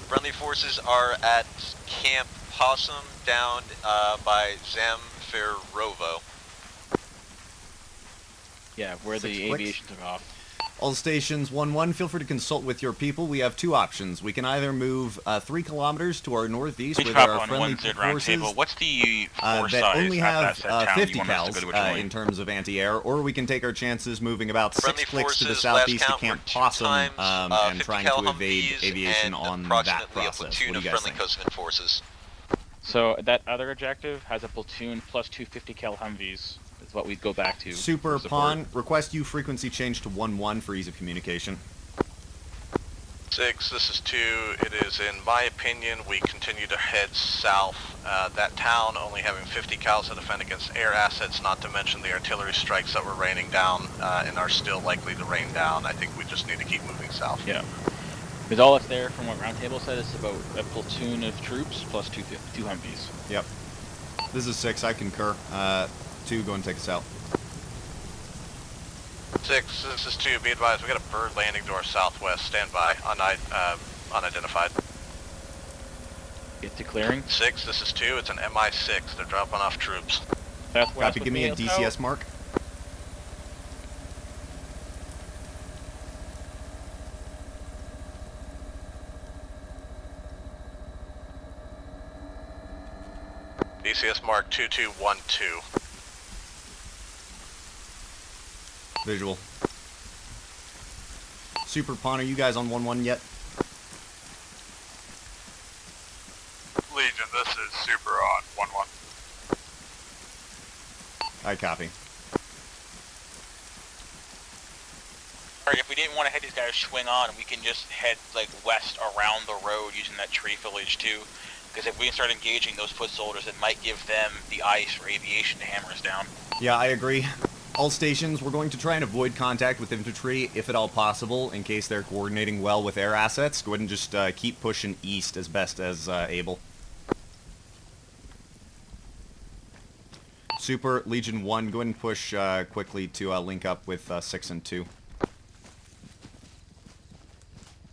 Friendly forces are at Camp Possum down by Zamferovo. Yeah, where the aviation took off. All stations 1-1, feel free to consult with your people. We have 2 options. We can either move 3 kilometers to our northeast where there are friendly forces What's the force that size only have at 50 cals in terms of anti-air, or we can take our chances moving about friendly 6 clicks to the forces, southeast to count, Camp Possum and trying to evade Humvees aviation and on approximately that process. A platoon What do you of guys friendly think? Kosovan forces. So that other objective has a platoon plus 2 50 cal Humvees. Is what we'd go back to. Super Pawn, request you frequency change to 1-1 for ease of communication. 6, this is 2. It is, in my opinion, we continue to head south. That town only having 50 cals to defend against air assets, not to mention the artillery strikes that were raining down and are still likely to rain down. I think we just need to keep moving south. Yeah. Because all that's there from what Roundtable said is about a platoon of troops plus 2 Humvees. Yep. This is 6, I concur. 2, go and take us out. 6, this is 2, be advised, we got a bird landing to our southwest, stand by, unidentified. Get to clearing. 6, this is 2, it's an MI6, they're dropping off troops. Southwest. Copy, give me a DCS mark. DCS mark 2212. Visual. Super Pawn, are you guys on 1-1 yet? Legion, this is Super on 1-1. I copy. Alright, if we didn't want to head these guys swing on, we can just head like west around the road using that tree foliage too. Because if we start engaging those foot soldiers, it might give them the ice or aviation to hammer us down. Yeah, I agree. All stations, we're going to try and avoid contact with infantry, if at all possible, in case they're coordinating well with air assets. Go ahead and just keep pushing east as best as able. Super, Legion 1, go ahead and push quickly to link up with 6 and 2.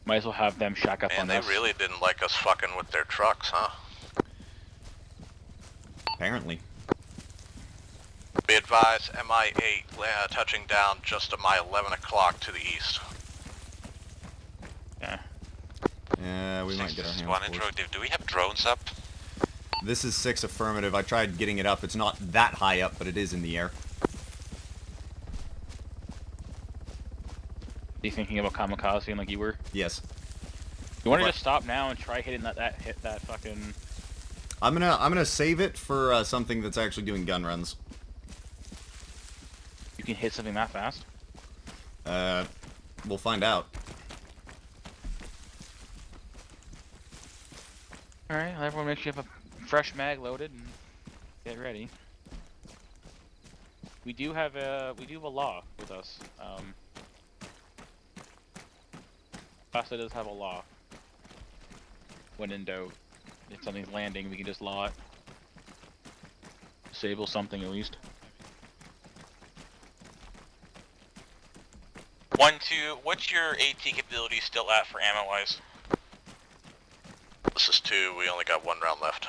Might as well have them shack up on Man, us. they really didn't like us fucking with their trucks, huh? Apparently. Be advised, MI-8 touching down just at my 11 o'clock to the east. Yeah. Yeah, we might get our hands One forced. interrogative. Do we have drones up? This is 6 affirmative. I tried getting it up. It's not that high up, but it is in the air. Are you thinking about kamikaze like you were? Yes. You want to just stop now and try hitting that fucking... I'm gonna save it for something that's actually doing gun runs. You can hit something that fast? We'll find out. Alright, well, everyone make sure you have a fresh mag loaded and get ready. We do have a law with us. Costa does have a law. When in doubt, if something's landing, we can just law it. Disable something at least. 1-2, what's your AT capability still at for ammo-wise? This is 2, we only got 1 round left.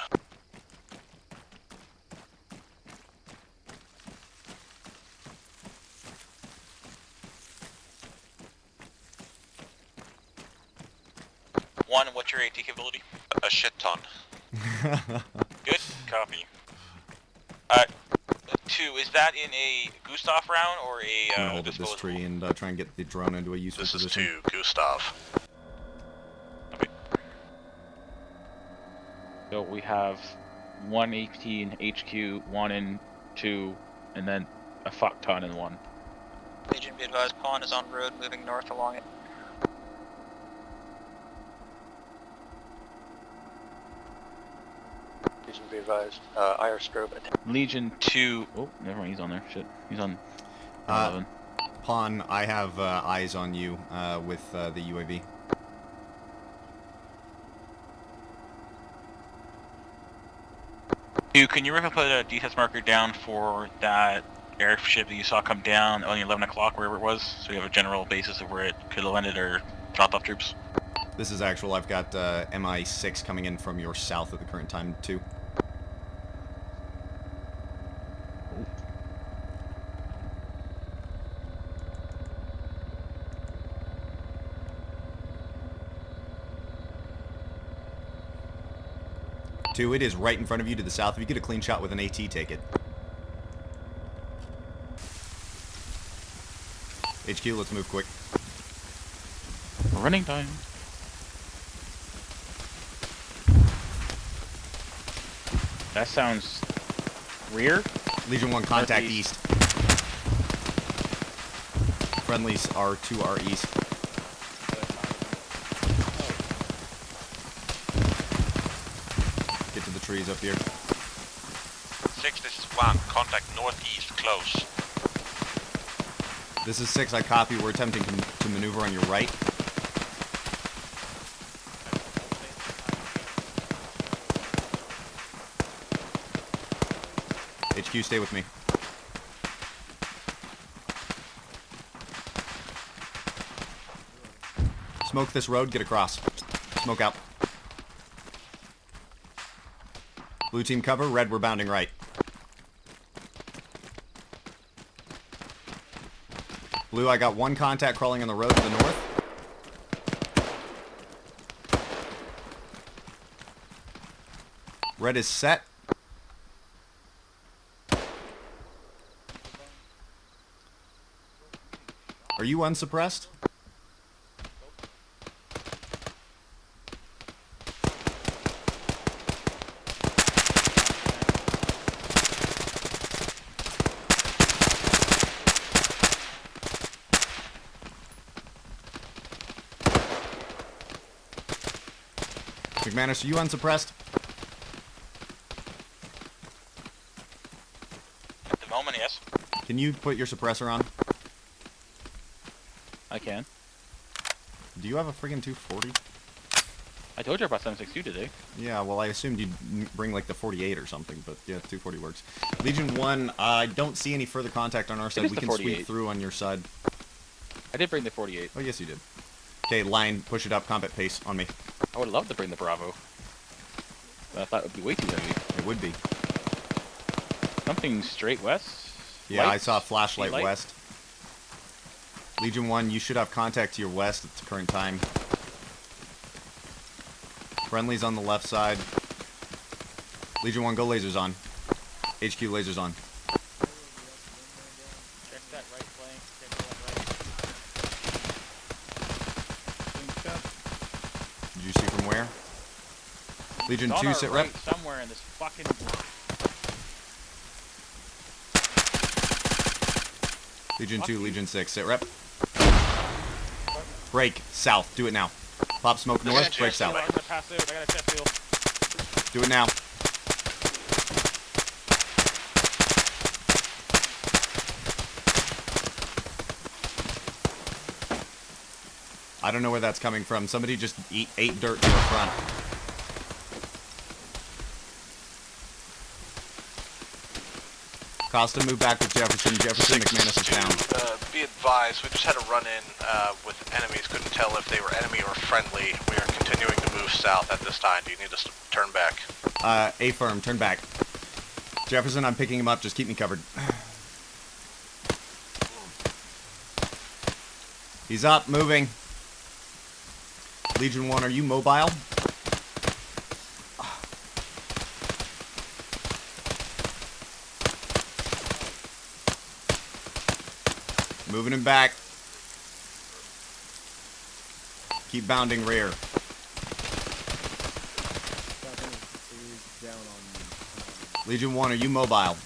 One, what's your AT capability? A shit ton. Good, copy. 2, is that in a Gustav round or I'm gonna a hold up this disposable? tree and try and get the drone into a useful This is position. 2, Gustav. Okay. So we have 1 AT in HQ, 1 in 2, and then a fuck ton in 1. Legion, be advised, Pawn is on road moving north along it. Legion, be advised, IR strobe at Legion 2... Oh, never mind, he's on there. Shit. He's on 11. Pawn, I have eyes on you with the UAV. Can you put a detest marker down for that airship that you saw come down on 11 o'clock, wherever it was, so you have a general basis of where it could have landed or dropped off troops? This is actual. I've got MI6 coming in from your south at the current time, too. Two, it is right in front of you to the south. If you get a clean shot with an AT, take it. HQ, let's move quick. Running time. That sounds... rear? Legion 1, contact Northeast. east. Friendlies are to our east. Get to the trees up here. 6, this is 1. Contact northeast, close. This is 6, I copy. We're attempting to maneuver on your right. HQ, stay with me. Smoke this road, get across. Smoke out. Blue team cover, red, we're bounding right. Blue, I got 1 contact crawling on the road to the north. Red is set. Are you unsuppressed? McManus, are you unsuppressed? Can you put your suppressor on? I can. Do you have a friggin' 240? I told you about 7.62 today. Yeah, well, I assumed you'd bring like the 48 or something, but yeah, 240 works. Legion 1, I don't see any further contact on our side. We can sweep through on your side. I did bring the 48. Oh, yes, you did. Okay, line, push it up, combat pace on me. I would love to bring the Bravo. But I thought it would be way too heavy. It would be. Something straight west? Yeah, Lights? I saw a flashlight Light? west. Legion 1, you should have contact to your west at the current time. Friendly's on the left side. Legion 1, go lasers on. HQ lasers on. Check that right flank. Check that right. Did you see from where? Legion It's on 2, our sit right rep. somewhere in this fucking... Legion 2, Legion 6, sit rep. Break, south, do it now. Pop smoke north, break south. I'm gonna pass out. I got a chest wheel. Do it now. I don't know where that's coming from. Somebody just ate dirt to the front. Costa, move back with Jefferson. Jefferson, McManus is down. Be advised, we just had a run-in with enemies. Couldn't tell if they were enemy or friendly. We are continuing to move south at this time. Do you need us to turn back? A-firm, turn back. Jefferson, I'm picking him up. Just keep me covered. He's up, moving. Legion 1, are you mobile? Moving him back. Keep bounding rear. Legion 1, are you mobile?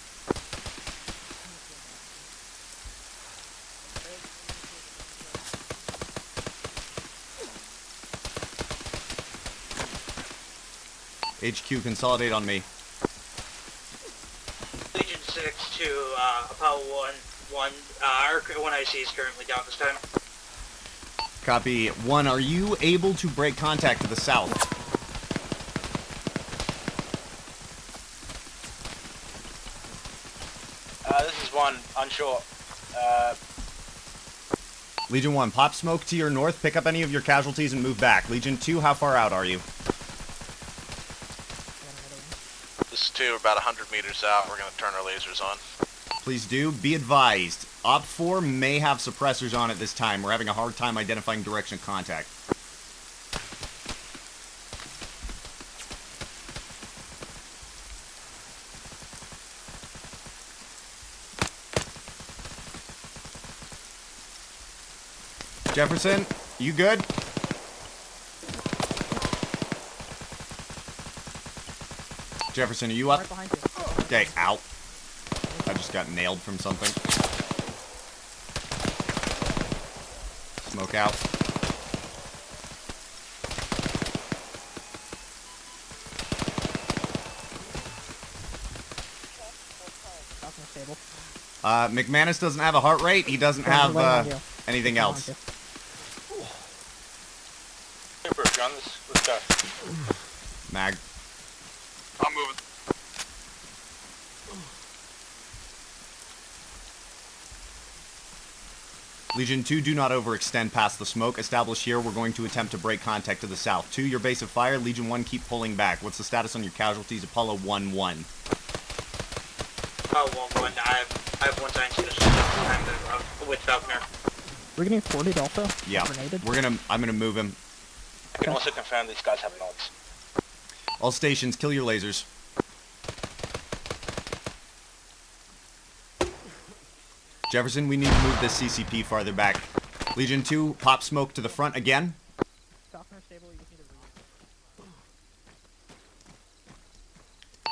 HQ, consolidate on me. Legion 6 to Apollo 1. Our 1 IC is currently down this time. Copy. 1, are you able to break contact to the south? This is 1, unsure. Legion 1, pop smoke to your north, pick up any of your casualties and move back. Legion 2, how far out are you? This is 2, we're about 100 meters out. We're going to turn our lasers on. Please do. Be advised. Op 4 may have suppressors on at this time. We're having a hard time identifying direction of contact. Jefferson, you good? Jefferson, are you up? Right behind you. Okay, out. I just got nailed from something. Smoke out. McManus doesn't have a heart rate. He doesn't have anything else. Super, John, let's go. Mag. I'm moving. Legion 2, do not overextend past the smoke. Establish here. We're going to attempt to break contact to the south. 2, your base of fire. Legion 1, keep pulling back. What's the status on your casualties? Apollo 1-1. Apollo 1-1, I have 1 time with Falconer. We're getting 40 Delta. Yeah. Grenaded. I'm gonna move him. I can also confirm these guys have nods. All stations, kill your lasers. Jefferson, we need to move this CCP farther back. Legion 2, pop smoke to the front again.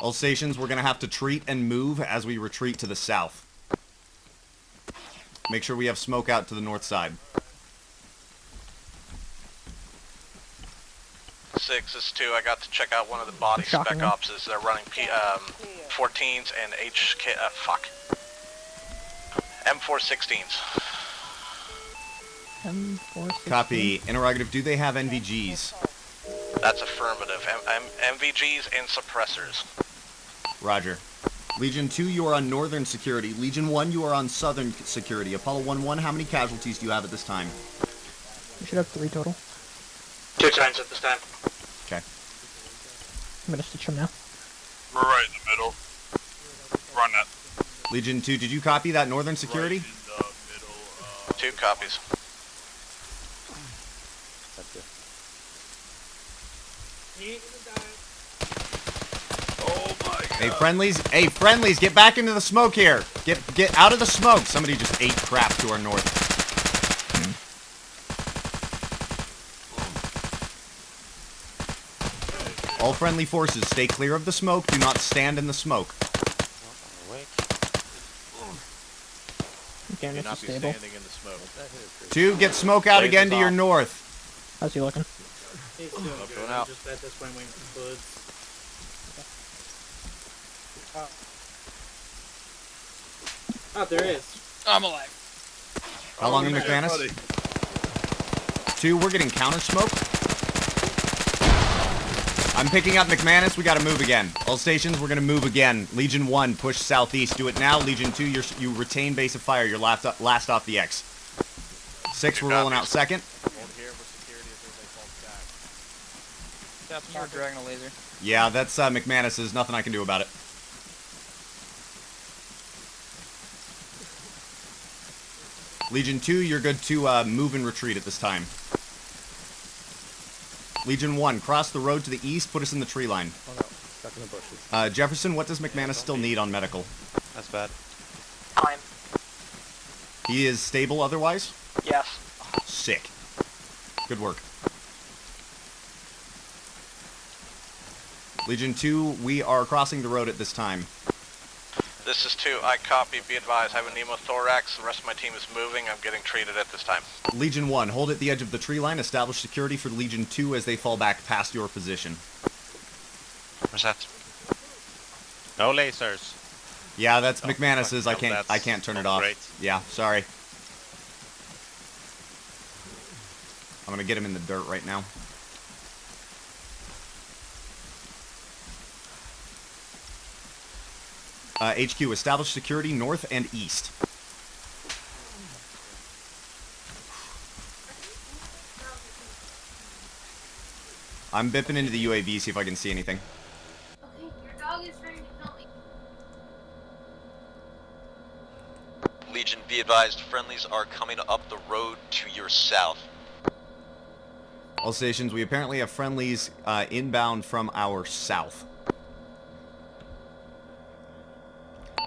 All stations, we're going to have to treat and move as we retreat to the south. Make sure we have smoke out to the north side. 6 is 2. I got to check out one of the body spec opses. They're running 14s and HK. Fuck. M416s. M416. Copy. Interrogative, do they have NVGs? That's affirmative. MVGs and suppressors. Roger. Legion 2, you are on northern security. Legion 1, you are on southern security. Apollo 1-1, how many casualties do you have at this time? We should have 3 total. 2 times at this time. Okay. I'm gonna stitch them now. We're right in the middle. Run that. Legion 2, did you copy that northern security? Right in the middle, 2 copies. That's it. Oh my god. Hey friendlies, get back into the smoke here. Get out of the smoke. Somebody just ate crap to our north. All friendly forces, stay clear of the smoke. Do not stand in the smoke. Okay, Do this not is be stable. standing in the smoke. 2, get smoke out Blaze again is to your off. north. How's he looking? He's doing good. going out. Just at this point waiting for bullets. Oh, there is. I'm alive. How long in McManus? 2, we're getting counter smoke. I'm picking up McManus. We got to move again. All stations, we're going to move again. Legion 1, push southeast. Do it now. Legion 2, you retain base of fire. You're last off the X. 6, we're rolling out second. Captain, we're dragging a laser. Yeah, that's McManus. There's nothing I can do about it. Legion 2, you're good to move and retreat at this time. Legion 1, cross the road to the east, put us in the tree line. Oh no, stuck in the bushes. Jefferson, what does McManus still need on medical? That's bad. Time. He is stable otherwise? Yes. Sick. Good work. Legion 2, we are crossing the road at this time. This is 2. I copy. Be advised. I have a pneumothorax. The rest of my team is moving. I'm getting treated at this time. Legion 1, hold at the edge of the tree line. Establish security for Legion 2 as they fall back past your position. Where's that? No lasers. Yeah, that's Oh, McManus's. I fuck, no, can't turn it that's off. great. Yeah, sorry. I'm gonna get him in the dirt right now. HQ, establish security north and east. I'm bipping into the UAV, see if I can see anything. Okay, your dog is trying to help me. Legion, be advised, friendlies are coming up the road to your south. All stations, we apparently have friendlies inbound from our south.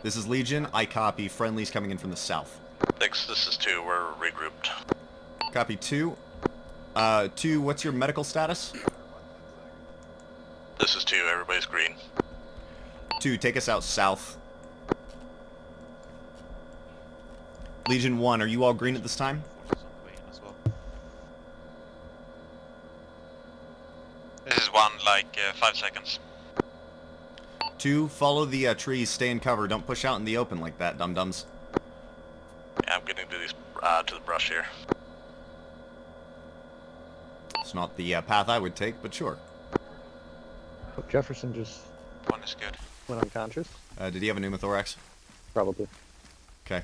This is Legion, I copy. Friendlies coming in from the south. 6, this is 2. We're regrouped. Copy 2. 2, what's your medical status? This is 2. Everybody's green. 2, take us out south. Legion 1, are you all green at this time? This is 1, like 5 seconds. 2, follow the trees, stay in cover. Don't push out in the open like that, dum-dums. Yeah, I'm getting to these to the brush here. It's not the path I would take, but sure. Oh, Jefferson just 1 is good. went unconscious. Did he have a pneumothorax? Probably. Okay.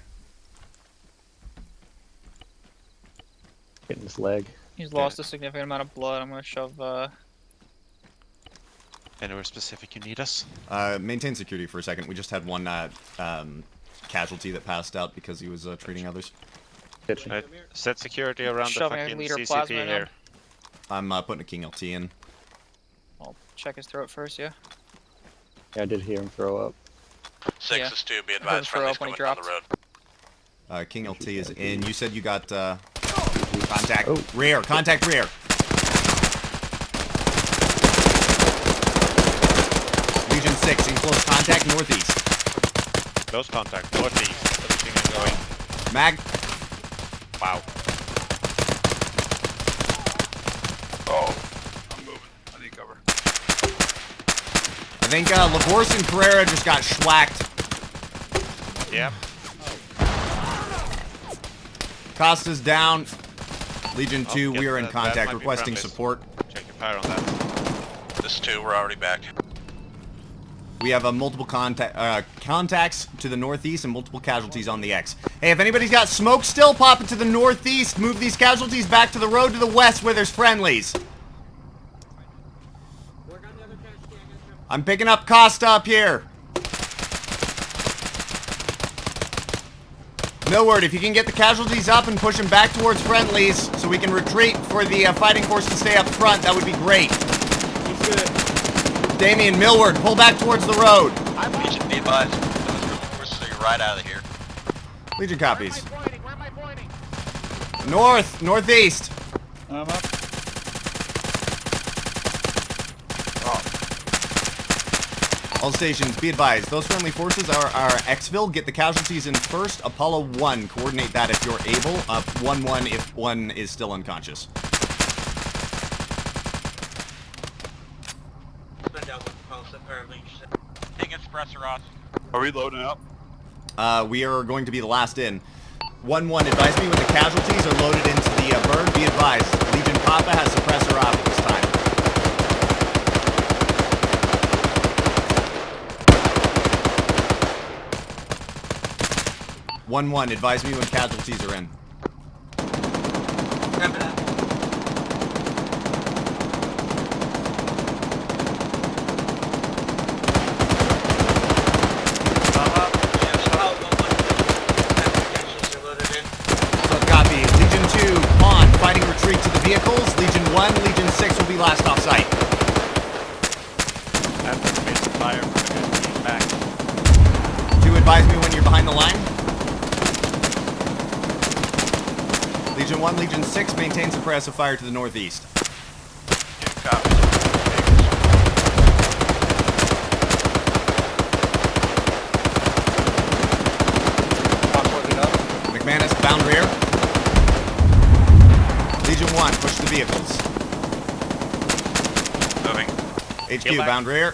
Hitting his leg. He's lost a significant amount of blood. I'm gonna shove. Anywhere specific you need us? Maintain security for a second. We just had one casualty that passed out because he was treating others. Right. Set security around the Shoving a fucking liter of plasma CCP in here. I'm putting a King LT in. I'll check his throat first, yeah. Yeah, I did hear him throw up. 6 Yeah. is 2. Be I heard him advised, throw friendlies up when he coming down the dropped. road. King LT is in. You said you got contact. Oh. Rear. Contact rear. Legion 6 in close contact northeast. Close contact, northeast. Everything is going. Mag. Wow. Oh, I'm moving. I need cover. I think Lavorce and Carrera just got schwacked. Yep. Costa's down. Legion 2, we are in that contact, might be requesting friendlies. support. Check your fire on that. This 2, we're already back. We have multiple contacts to the northeast and multiple casualties on the X. Hey, if anybody's got smoke still, pop it to the northeast. Move these casualties back to the road to the west where there's friendlies. I'm picking up Costa up here. Millward, if you can get the casualties up and push them back towards friendlies so we can retreat for the fighting force to stay up front, that would be great. He's good. Damien, Millward, pull back towards the road. Legion, be advised. Those friendly forces are right out of here. Legion copies. Where am I pointing? North, northeast. I'm up. All stations, be advised. Those friendly forces are Xville. Get the casualties in first. Apollo 1, coordinate that if you're able. 1-1 if 1 is still unconscious. Taking suppressor off. Are we loading up? We are going to be the last in. 1-1, advise me when the casualties are loaded into the bird. Be advised. Legion Papa has suppressor off at this time. 1-1, advise me when casualties are in. So copy. Legion 2, pawn, fighting retreat to the vehicles. Legion 1, Legion 6 will be last off site. After we some fire, we're going to be back. 2, advise me when you're behind the line. Legion 1, Legion 6, maintain suppressive fire to the northeast. McManus, bound rear. Legion 1, push the vehicles. Moving. HQ, bound rear.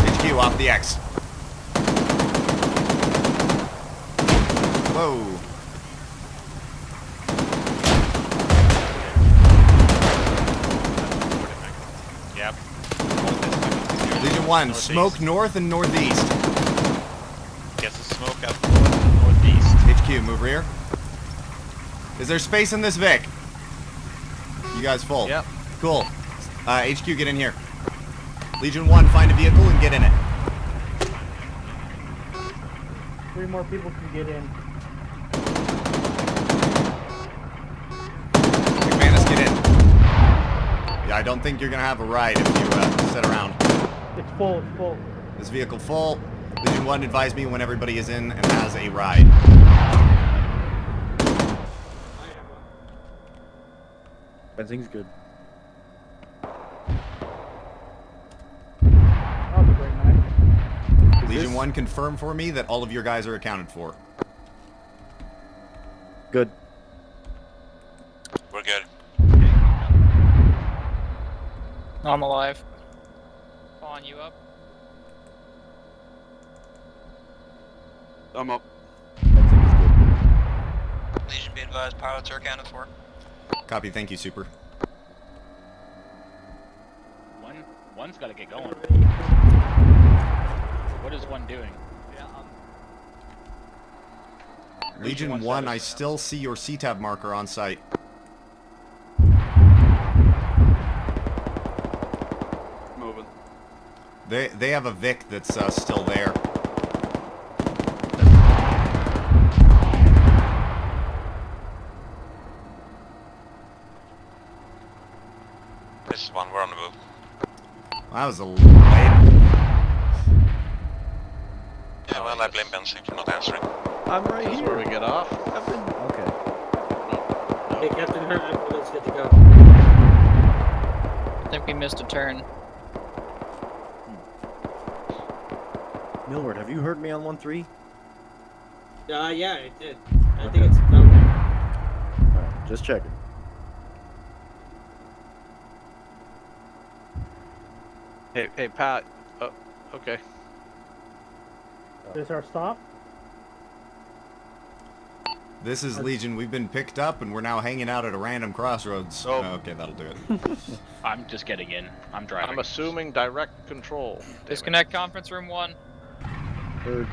HQ, off the X. Whoa. Yep. Legion 1, smoke north and northeast. Get the smoke out northeast. HQ, move rear. Is there space in this Vic? You guys full? Yep. Cool. HQ, get in here. Legion 1, find a vehicle and get in it. 3 more people can get in. McManus, get in. Yeah, I don't think you're gonna have a ride if you sit around. It's full, it's full. This vehicle full. Legion 1, advise me when everybody is in and has a ride. Fencing's good. That was a great night. Legion 1, confirm for me that all of your guys are accounted for. Good. We're good. I'm alive. Following you up. I'm up. Fencing's good. Legion, be advised, pilots are accounted for. Copy, thank you, Super. One's got to get going. What is 1 doing? Legion 1, I still see your CTAB marker on site. Moving. They have a Vic that's still there. This is 1, we're on the move. That was a little late. Yeah, well, I blame Benzine for not answering. I'm right here. Where we get off? Okay. Hey, Captain Hurt, let's get to go. I think we missed a turn. Millward, have you heard me on 1-3? Yeah, I did. I think it's about there. Alright, just checking. Hey, Pat. Oh, okay. Is our stop? This is Legion. We've been picked up, and we're now hanging out at a random crossroads. Oh. Okay, that'll do it. I'm just getting in. I'm driving. I'm assuming direct control. Damn it. Disconnect conference room 1. Heard.